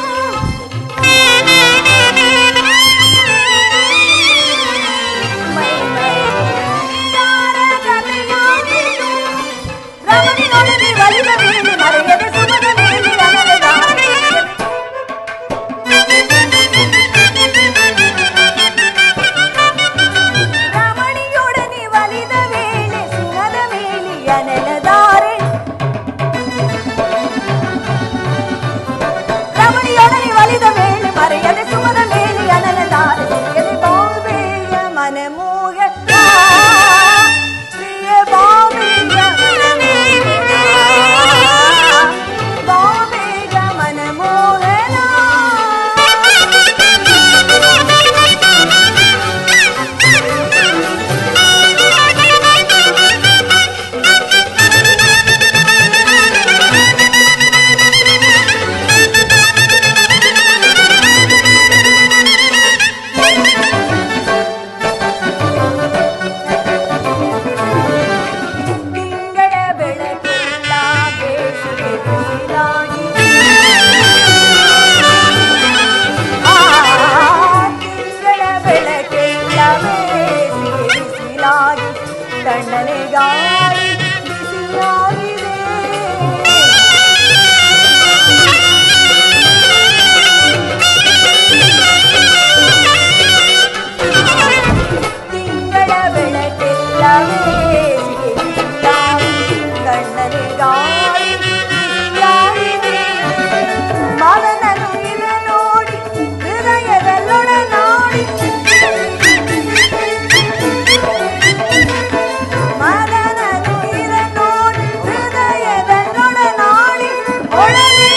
ಮೈ ಮರೆತು ಶೃಂಗಾರ ಕಥೆಯಾಯಿತು. ರಮಣಿಯೊಡನೆ ಒಲಿದ ವೇಳೆ ಮರೆಯದ ಸುಮದ ಮೇಲೆ ಅನಲದಾರೆ. ರಮಣಿಯೊಡನೆ ಒಲಿದ ವೇಳೆ ಸುಮದ ಮೇಲೆ ಅನಲದಾರೆ. ರಮಣಿಯೊಡನೆ ಒಲಿದ ವೇಳೆ ಮರೆಯದೆ ಸುಮದ ಮೇಲೆ ಅನಲದಾರೆ. ಬಾಂಬೆಯ ಮನಮೋಹ ಪ್ರಿಯ ಬಾಂಬೆಯ ಬಾಂಬೆಯ ಮನಮೋಹನ. ತಿಂಗಳ ಬೆಳಕೆಲ್ಲ ಬೇಸಿಗೆ ಬಿಸಿಲಾಗಿ ತಿಂಗಳ ಬೆಳಕೆಲ್ಲ ಬೇಸಿಗೆ ಬಿಸಿಲಾಗಿ ತಣ್ಣನೆ ಗಾಳಿ ಬಿಸಿಯಾಗಿದೆ. ತಿಂಗಳ ಬೆಳಕೆಲ್ಲ ಬೇಸಿಗೆ ಬಿಸಿಲಾಗಿ ತಣ್ಣನೆ ಗಾಳಿ ಬಿಸಿಯಾಗಿದೆ. ಮನನನ್ನು ಇದ ನೋಡಿ ಹೃದಯದಲ್ಲೊಡನಾಡಿ ಮನನನ್ನು ಇದ ನೋಡಿ ಹೃದಯದಲ್ಲೊಡನಾಡಿ ಒಡನೆ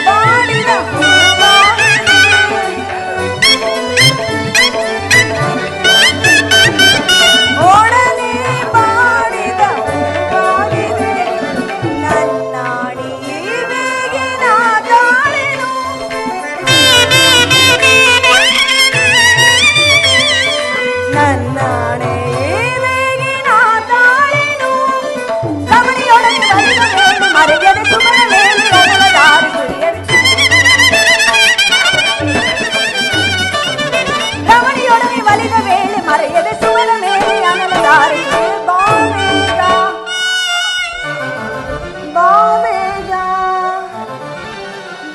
ಬಾಡಿದ ಹೂವಾಗಿದೆ. ಒಡನೆ ಬಾಡಿದ ಹೂವಾಗಿದೆ. ನನ್ನಾಣಿ ಬೇಗೆ ನಾ ತಾಳೆನು. ನನ್ನಾಣೆ ಬೇಗೆ ನಾ ತಾಳೆನು. ರಮಣಿಯೊಡನೆ ಒಲಿದ ವೇಳೆ ಮರೆಯದೆ ಸುಮದ ಮೇಲೆ ಅನಲದಾರೆ ಸುರಿಯದೆ. ರಮಣಿಯೊಡನೆ ಒಲಿದ ವೇಳೆ ಮರೆಯದೆ ಸುಮದ ಮೇಲೆ ಅನಲದಾರೆ. ಬಾವೇಗ ಬಾವೇಗ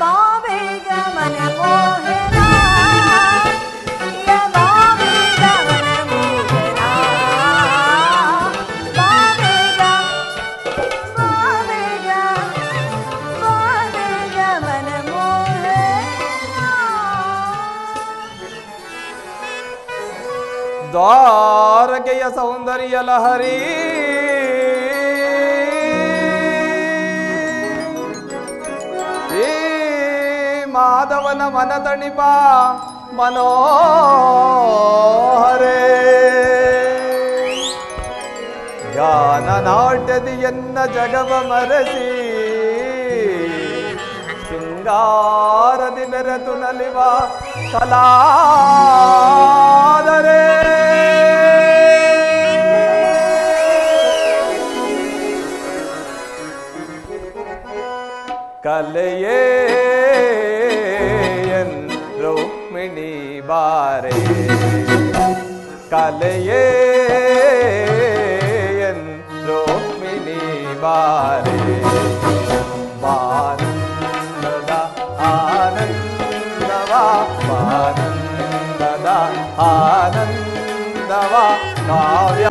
ಬಾವೇಗ ಮನಮೋಹನ. ಬಾವೇಗ ಮನಮೋಹನ. ಬಾವೇಗ ಬಾವೇಗ ಬಾವೇಗ ಮನಮೋಹನ. ದ್ವಾರಕೆಯ ಸೌಂದರ್ಯ ಲಹರಿ ಈ ಮಾಧವನ ಮನ ತಣಿಪ ಮನೋಹರೇ. ಗಾನ ನಾಟ್ಯದಿ ಎನ್ನ ಜಗವ ಮರೆಸಿ ಶೃಂಗಾರದಿ ಬೆರೆತು ನಲಿವ ಕಲಾದರೆ. ಕಲೆಯೇ ರುಕ್ಮಿಣಿ ಬಾರೆ. ಕಲೆಯೇ ರುಕ್ಮಿಣಿ ಬಾರೆ. ಬಾನಂದದ ಆನಂದವ ಬಾನಂದದ ಆನಂದವ ಕಾವ್ಯ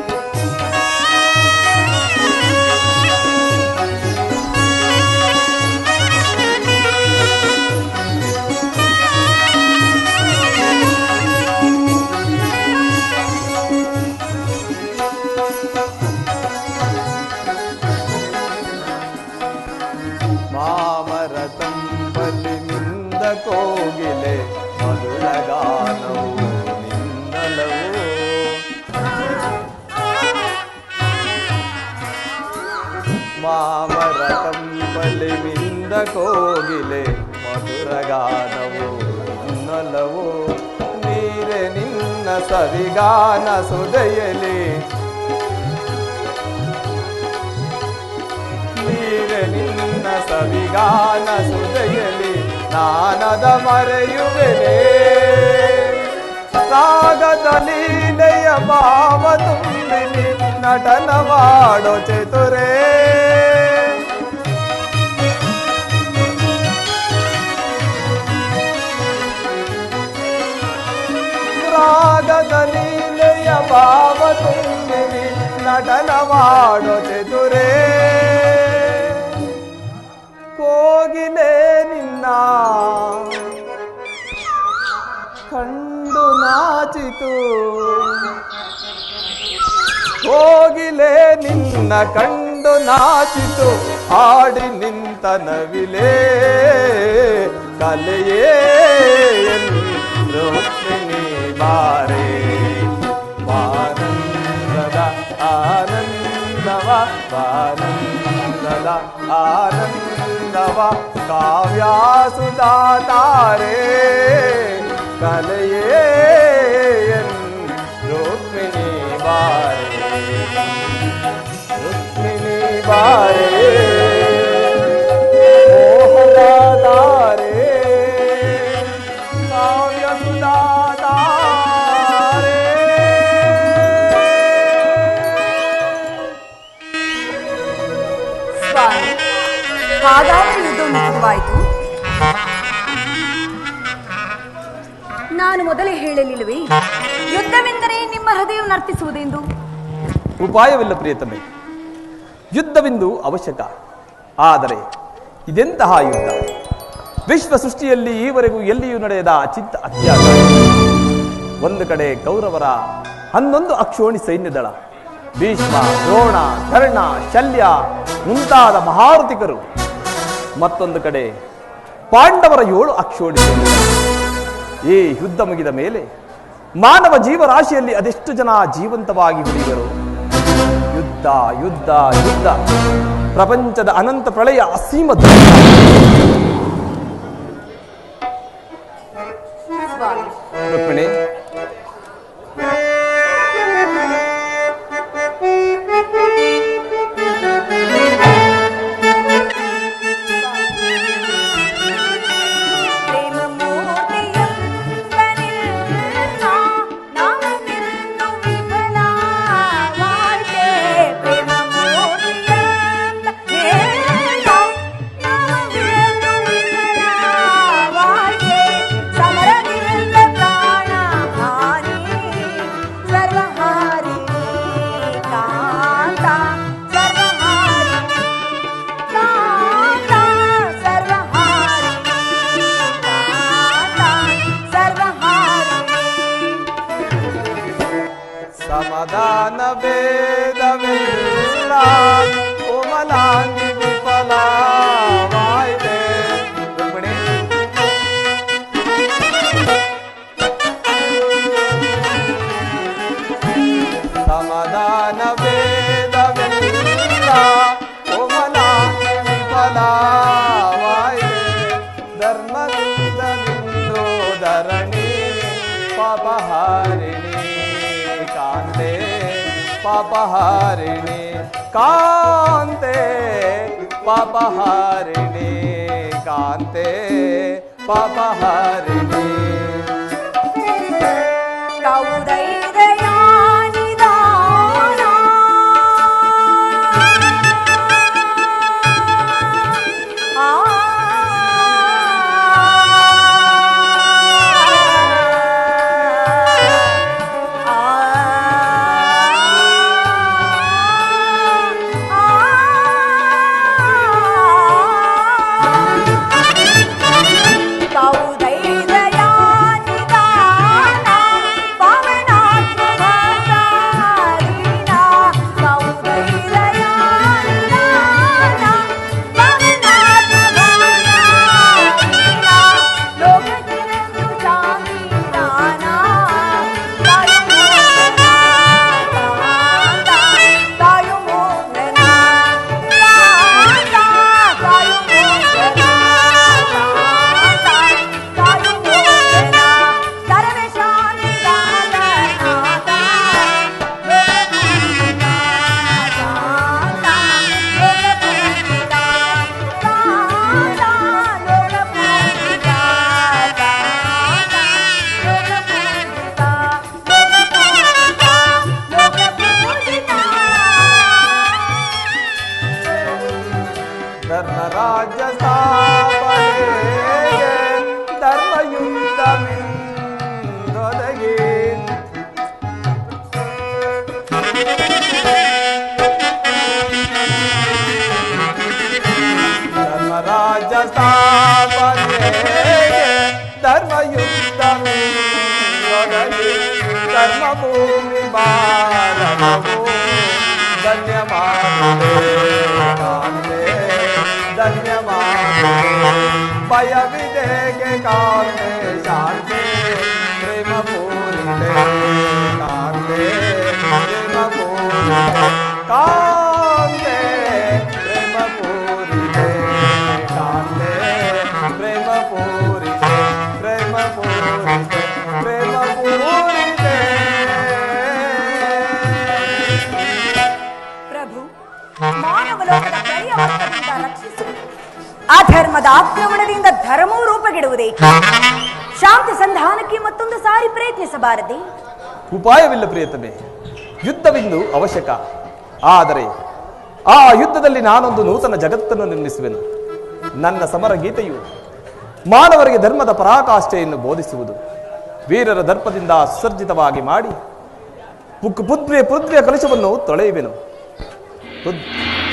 ಮಾಮರ ತಂಬಲಿ ನಿಂದ ಕೋಗಿಲೆ ಮಧುರಗಾನವು ನಿನ್ನಲವು. ಮಾಮರ ತಂಬಲಿ ಮಿಂದ ಕೋಗಿಲೆ ಮಧುರಗಾನವು ನಿನ್ನಲವು. ನೀರೆ ನಿನ್ನ ಸವಿಗಾನ ಸುದೆಯಲಿ ನೀರೆ ನಿನ್ನ ಕವಿಗಾನ ಸುದೆಯಲಿ ನಾನದ ಮರೆಯುವೆನೆ ರಾಗದ ಲೀಲೆಯ ಭಾವ ತುಂಬಿನಿ ನಟನವಾಡೋ ಚತುರೇ ರಾಗದ ಲೀಲೆಯ ಭಾವ ತುಂಬಿನಿ ನಟನವಾಡೋ ಚತುರೇ ಕೋಗಿಲೆ ನಿನ್ನ ಕಂಡು ನಾಚಿತು ಕೋಗಿಲೆ ನಿನ್ನ ಕಂಡು ನಾಚಿತು ಆಡಿ ನಿಂತ ನವಿಲೇ ಕಲೆಯೇ ರುಕ್ಮಿಣಿ ಬಾರೆ ಆನಂದದ ಆನಂದವ ಆನಂದದ ಆನಂದವ ಕಾವ್ಯಾಸುದಾತಾರೆ ಕಲೆಯೇ ರುಕ್ಮಿಣಿ ಬಾರೆ ರುಕ್ಮಿಣಿ ಬಾರೆ ಮೋಹದಾರೆ ಕಾವ್ಯಸುದಾತಾರೆ ಸ್ವಾಮಿ, ಹಾಗಾದರೆ ಯುದ್ಧ ಮುಗಿದವಾಯಿತು. ನಾನು ಮೊದಲೇ ಹೇಳಲಿಲ್ಲವೇ, ಯುದ್ಧವೆಂದರೆ ನಿಮ್ಮ ಹೃದಯ ನರ್ತಿಸುವುದೆಂದು? ಉಪಾಯವಿಲ್ಲ ಪ್ರಿಯತಮೆ, ಯುದ್ಧವೆಂದು ಅವಶ್ಯಕ. ಆದರೆ ಇದೆಂತಹ ಯುದ್ಧ? ವಿಶ್ವ ಸೃಷ್ಟಿಯಲ್ಲಿ ಈವರೆಗೂ ಎಲ್ಲಿಯೂ ನಡೆಯದ ಚಿತ್ತ ಅತ್ಯಾಚಾರ. ಒಂದು ಕಡೆ ಕೌರವರ 11 ಅಕ್ಷೋಣಿ ಸೈನ್ಯದಳ, ಭೀಷ್ಮ, ದ್ರೋಣ, ಕರ್ಣ, ಶಲ್ಯ ಮುಂತಾದ ಮಹಾರಥಿಕರು. ಮತ್ತೊಂದು ಕಡೆ ಪಾಂಡವರ 7 ಅಕ್ಷೋಣಿ ಸೈನ್ಯದಳ. ಈ ಯುದ್ಧ ಮುಗಿದ ಮೇಲೆ ಮಾನವ ಜೀವರಾಶಿಯಲ್ಲಿ ಅದೆಷ್ಟು ಜನ ಜೀವಂತವಾಗಿ ಉಳಿದರು? ಯುದ್ಧ ಯುದ್ಧ ಯುದ್ಧ, ಪ್ರಪಂಚದ ಅನಂತ ಪ್ರಳಯ, ಅಸೀಮ ರುಕ್ಮಿಣಿ, ಸಮಾಧಾನ ಭೇದವಿಲ್ಲ ಕೋಮಲಾಂಗಿ ವಿಫಲವಾಯಿತೆ. ರುಕ್ಮಿಣಿ, ಸಮಾಧಾನ ಭೇದವಿಲ್ಲ ಕೋಮಲಾಂಗಿ ವಿಫಲವಾಯಿತೆ. ಧರ್ಮದಿಂದ ನಿಂದು ಧರಣಿ ಪಾಪಹಾರಿಣಿ ಕಾಂತೆ ಪಾಪಹಾರಿಣಿ ಕಾಂತೆ ಪಾಪಹಾರಿಣಿ ಕಾಂತೆ ಪಾಪಹಾರಿಣಿ. ಕೌದೈದಯಾ ಧರ್ಮರಾಜ್ಯ ಸ್ಥಾಪನೆಗೆ ಧರ್ಮಯುಕ್ತವೆಂದೊದಗಿ ಧರ್ಮರಾಜ್ಯ ಸ್ಥಾಪನೆಗೆ ಧರ್ಮಯುಕ್ತವೆಂದೊದಗಿ ಧರ್ಮಭೂಮಿ ಭಾರತವು ಧನ್ಯವಾದೆ ಧನ್ಯವಾದೆ ಭಯವಿದೆಗೆ ಕಾಂತೆ ಶಾಂತಿ ಪ್ರೇಮ ಪೂರಿತೆ ಕಾಂತೆ ಪ್ರೇಮ ಪೂರಿತೆ ಕಾಂತೆ ಪ್ರೇಮ ಪೂರಿತೆ ಕಾಂತೆ ಪ್ರೇಮ ಪೂರಿತೆ ಪ್ರೇಮ ಪೂರಿತೆ ಪ್ರೇಮ ಪೂರಿತೆ. ಪ್ರಭು, ಮಾನವ ಲೋಕದ ಪ್ರಳಯವರ್ತದಿಂದ ರಕ್ಷಿಸು. ಅಧರ್ಮದ ಆಕ್ರಮಣದಿಂದ ಧರ್ಮವು ರೂಪಗೆಡುವುದೇಕೆ? ಶಾಂತಿ ಸಂಧಾನಕ್ಕೆ ಮತ್ತೊಂದು ಸಾರಿ ಪ್ರಯತ್ನಿಸಬಾರದೆ? ಉಪಾಯವಿಲ್ಲ ಪ್ರಿಯತಮೆ, ಯುದ್ಧವಿಂದು ಅವಶ್ಯಕ. ಆದರೆ ಆ ಯುದ್ಧದಲ್ಲಿ ನಾನೊಂದು ನೂತನ ಜಗತ್ತನ್ನು ನಿರ್ಮಿಸುವೆನು. ನನ್ನ ಸಮರ ಗೀತೆಯು ಮಾನವರಿಗೆ ಧರ್ಮದ ಪರಾಕಾಷ್ಠೆಯನ್ನು ಬೋಧಿಸುವುದು. ವೀರರ ದರ್ಪದಿಂದ ಸುಸರ್ಜಿತವಾಗಿ ಮಾಡಿ ಪೃಥ್ವಿಯ ಕಲುಷವನ್ನು ತೊಳೆಯುವೆನು.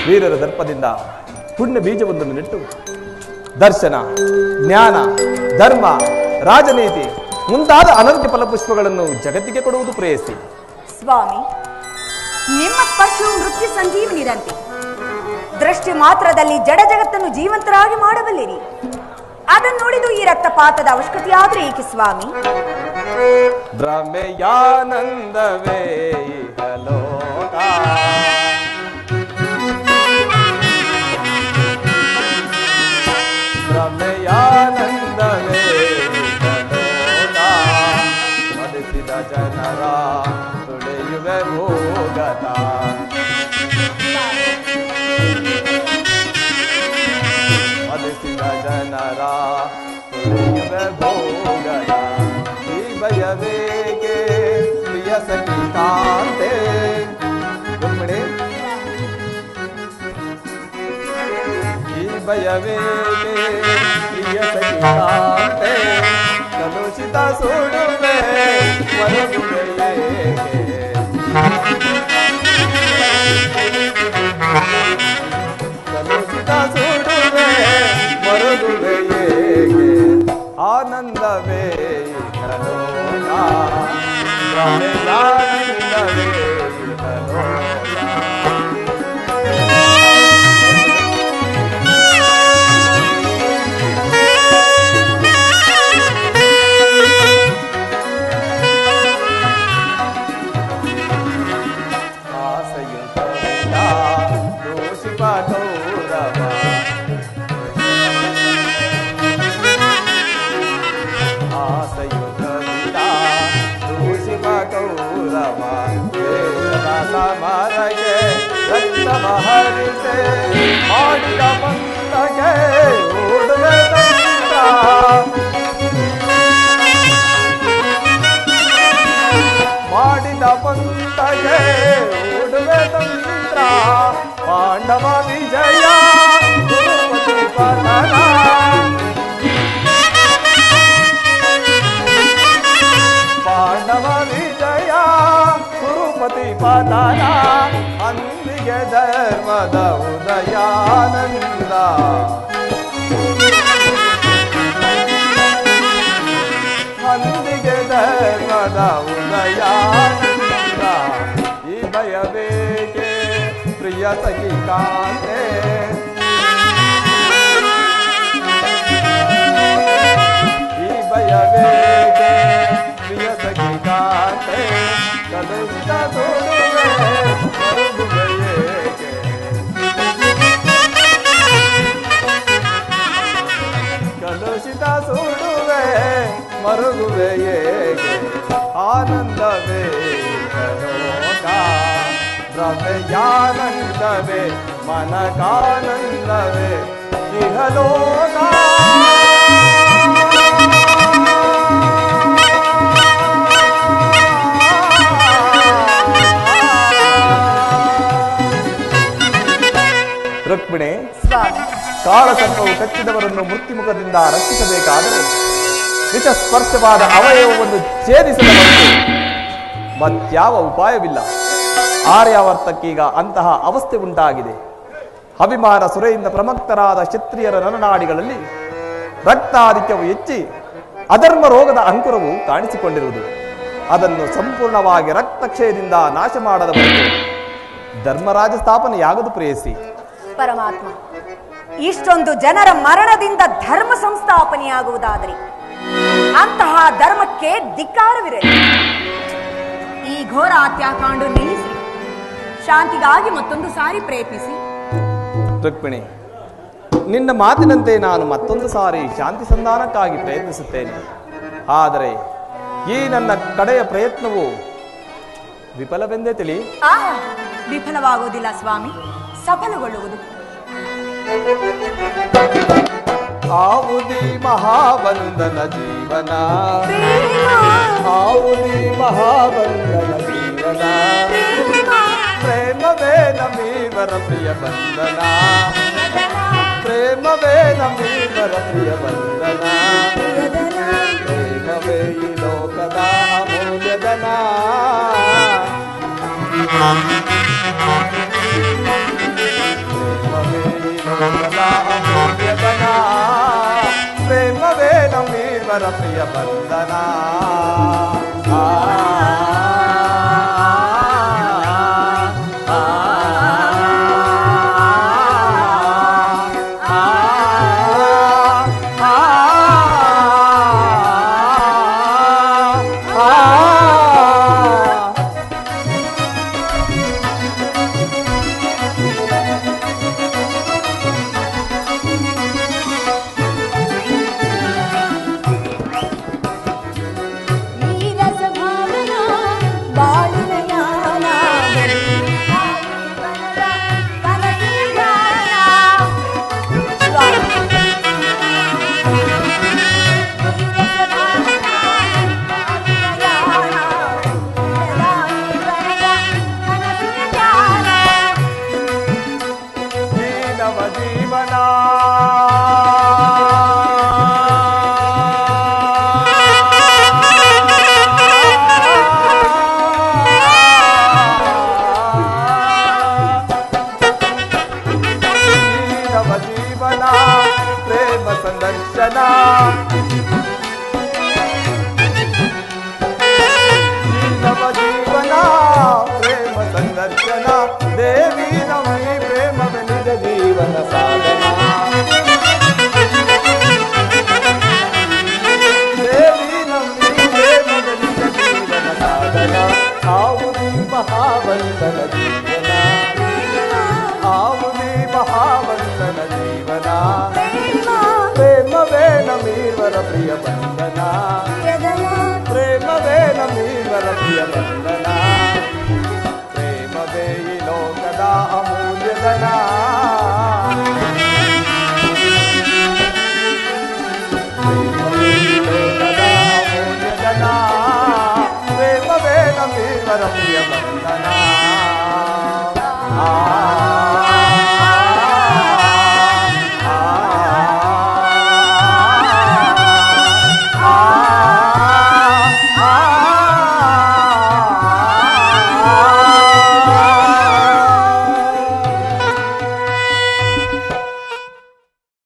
ವೀರರ ದರ್ಪದಿಂದ ಪುಣ್ಯ ಬೀಜವೊಂದನ್ನು ನೆಟ್ಟು ದರ್ಶನ, ಜ್ಞಾನ, ಧರ್ಮ, ರಾಜನೀತಿ ಮುಂತಾದ ಅನಂತ್ಯ ಫಲಪುಷ್ಪಗಳನ್ನು ಜಗತ್ತಿಗೆ ಕೊಡುವುದು ಪ್ರೇಯಸಿ. ಸ್ವಾಮಿ, ನಿಮ್ಮ ಸ್ಪರ್ಶವು ಮೃತ್ಯು ಸಂಜೀವನಿರಂತೆ. ದೃಷ್ಟಿ ಮಾತ್ರದಲ್ಲಿ ಜಡ ಜಗತ್ತನ್ನು ಜೀವಂತರಾಗಿ ಮಾಡಬಲ್ಲಿರಿ. ಅದನ್ನು ನೋಡಿದು ಈ ರಕ್ತಪಾತದ ಅವಶ್ಯಕತೆ ಆದ್ರೆ ಏಕೆ ಸ್ವಾಮಿ? ಭ್ರಮೆಯಾನಂದವೇ ಇಹಲೋಕ, ಭ್ರಮೆಯಾನಂದವೇ ಇಹಲೋಕ, ಮದಿಸಿದ ಜನರ ತುಳಿಯುವೆ ಭೋಗತ. ಮದಿಸಿದ ಜನರ ತುಳಿಯುವೆ ಭೋಗತ. ಈ ಭಯವೇಗೆ ಪ್ರಿಯ ಸಖಿ ಕಾಂತೆ ರುಕ್ಮಿಣಿ, ಈ ಭಯವೇಗೆ ಪ್ರಿಯ ಸಖಿ ಕಾಂತೆ, ಕಲುಷಿತ ಸುಡುವೆ ಮರುಗುವೆ ಏಕೆ, ಕಲುಷಿತ ಸುಡುವೆ ಮರುಗುವೆ ಏಕೆ, ಆನಂದವೇ ಇಹಲೋಕ, ಭ್ರಮೆಯಾನಂದವೇ ಇಹಲೋಕ. ಆಸೆಯುತವಿಲ್ಲ ದೋಷಿಪ ಗೌರವ, ಆಸೆಯುತವಿಲ್ಲ ದೋಷಿಪ ಗೌರವ, ದೇಶದ ಸಮರಗೆ ರಕ್ತವ ಹರಿಸೆ ಮಾಡಿದ ಪಂಥಗೆ ಓಡುವೆ ತಂತ್ರ, ಮಾಡಿದ ಪಂಥಗೆ ಓಡುವೆ ತಂತ್ರ, ಪಾಂಡವ ವಿಜಯ ಗುರುಪತಿ ಪತನ, ಪಾಂಡವ ವಿಜಯ ಗುರುಪತಿ ಪತನ, ಅಂದಿಗೆ ಧರ್ಮದ ಉದಯಾನಂದ, ಅಂದಿಗೆ ಧರ್ಮದ ಉದಯಾನಂದ. ಈ ಭಯವೇಕೆ ಪ್ರಿಯ ಸಖಿ ಕಾಂತೆ, ಈ ಭಯವೇಕೆ ಪ್ರಿಯ ಸಖಿ ಕಾಂತೆ, ಕಲುಷಿತ ಸುಡುವೆ ಮರುಗುವೆ ಏಕೆ, ಕಲುಷಿತ ಸುಡುವೆ ಮರುಗುವೆ ಏಕೆ, ಆನಂದವೇ ಇಹಲೋಕ, ಭ್ರಮೆಯಾನಂದವೇ ಮನಕಾನಂದವೇ ಇಹಲೋಕ. ರುಕ್ಮಿಣಿ, ಸ್ವಾಮಿ, ಕಾಳಸರ್ಪವು ಕಚ್ಚಿದವರನ್ನು ಮೃತ್ಯುಮುಖದಿಂದ ರಕ್ಷಿಸಬೇಕಾದರೆ ವಿಷ ಸ್ಪರ್ಶವಾದ ಅವಯವವನ್ನು ಛೇದಿಸದ ಹೊರತು ಮತ್ಯಾವ ಉಪಾಯವಿಲ್ಲ. ಆರ್ಯಾವರ್ತಕ್ಕೀಗ ಅಂತಹ ಅವಸ್ಥೆ ಉಂಟಾಗಿದೆ. ಅಭಿಮಾನ ಸುರೆಯಿಂದ ಪ್ರಮಕ್ತರಾದ ಕ್ಷತ್ರಿಯರ ನರನಾಡಿಗಳಲ್ಲಿ ರಕ್ತಾಧಿಕ್ಯವು ಹೆಚ್ಚಿ ಅಧರ್ಮ ರೋಗದ ಅಂಕುರವು ಕಾಣಿಸಿಕೊಂಡಿರುವುದು. ಅದನ್ನು ಸಂಪೂರ್ಣವಾಗಿ ರಕ್ತಕ್ಷಯದಿಂದ ನಾಶ ಮಾಡದ ಹೊರತು ಧರ್ಮರಾಜ ಸ್ಥಾಪನೆಯಾಗದು ಪ್ರೇಯಸಿ. ಪರಮಾತ್ಮ, ಇಷ್ಟೊಂದು ಜನರ ಮರಣದಿಂದ ಧರ್ಮ ಸಂಸ್ಥಾಪನೆಯಾಗುವುದಾದರೆ ಅಂತಹ ಧರ್ಮಕ್ಕೆ ಧಿಕ್ಕಾರವಿರಲಿ. ಈ ಘೋರ ಹತ್ಯಾಕಾಂಡ ನಿಲ್ಲಿಸಿ ಶಾಂತಿಗಾಗಿ ಮತ್ತೊಂದು ಸಾರಿ ಪ್ರಯತ್ನಿಸಿ. ರುಕ್ಮಿಣಿ, ನಿನ್ನ ಮಾತಿನಂತೆ ನಾನು ಮತ್ತೊಂದು ಸಾರಿ ಶಾಂತಿ ಸಂಧಾನಕ್ಕಾಗಿ ಪ್ರಯತ್ನಿಸುತ್ತೇನೆ. ಆದರೆ ಈ ನನ್ನ ಕಡೆಯ ಪ್ರಯತ್ನವು ವಿಫಲವೆಂದೇ ತಿಳಿ. ವಿಫಲವಾಗುವುದಿಲ್ಲ ಸ್ವಾಮಿ, ಸಫಲಗೊಳ್ಳುವುದು. ಆವುದಿ ಮಹಾಬಂಧನ ಜೀವನ, ಆವುದಿ ಮಹಾಬಂಧನ ಜೀವನ, ಪ್ರೇಮವೇ ನಮೀವರ ಪ್ರಿಯ ಬಂಧನ, ಪ್ರೇಮವೇ ನಮೀವರ ಪ್ರಿಯ ಬಂಧನ, ಪ್ರೇಮವೇ ಈ ಲೋಕದ ಅಮೂಲ್ಯಧನ. ಪ್ರೇಮವೇ ನಮೀವರ ಪ್ರಿಯ ಬಂಧನ. ದೇವಿ ನಮಿ ಪ್ರೇಮವೇ ನಿಜ ಜೀವನ ಸಾಧನ, ದೇವಿ ನಮಿ ಪ್ರೇಮವೇ ನಿಜ ಜೀವನ ಸಾಧನ. ಆವುದಿ ಮಹಾವಂತನ ಜೀವನ, ಆವುದಿ ಮಹಾವಂತನ ಜೀವನ, ಪ್ರೇಮವೇ ನಮೀವರ ಪ್ರಿಯ ಬಂಧನ, ಪ್ರೇಮವೇ ನಮೀವರ ಪ್ರಿಯ ಬಂಧನ, ಪ್ರೇಮವೇ ಈ ಲೋಕದ ಅಮೂಲ್ಯಧನ. ಪ್ರೇಮವೇ ಈ ಲೋಕದ ಅಮೂಲ್ಯಧನ, ಪ್ರೇಮವೇ ನಮೀವರ ಪ್ರಿಯ ಬಂಧನ.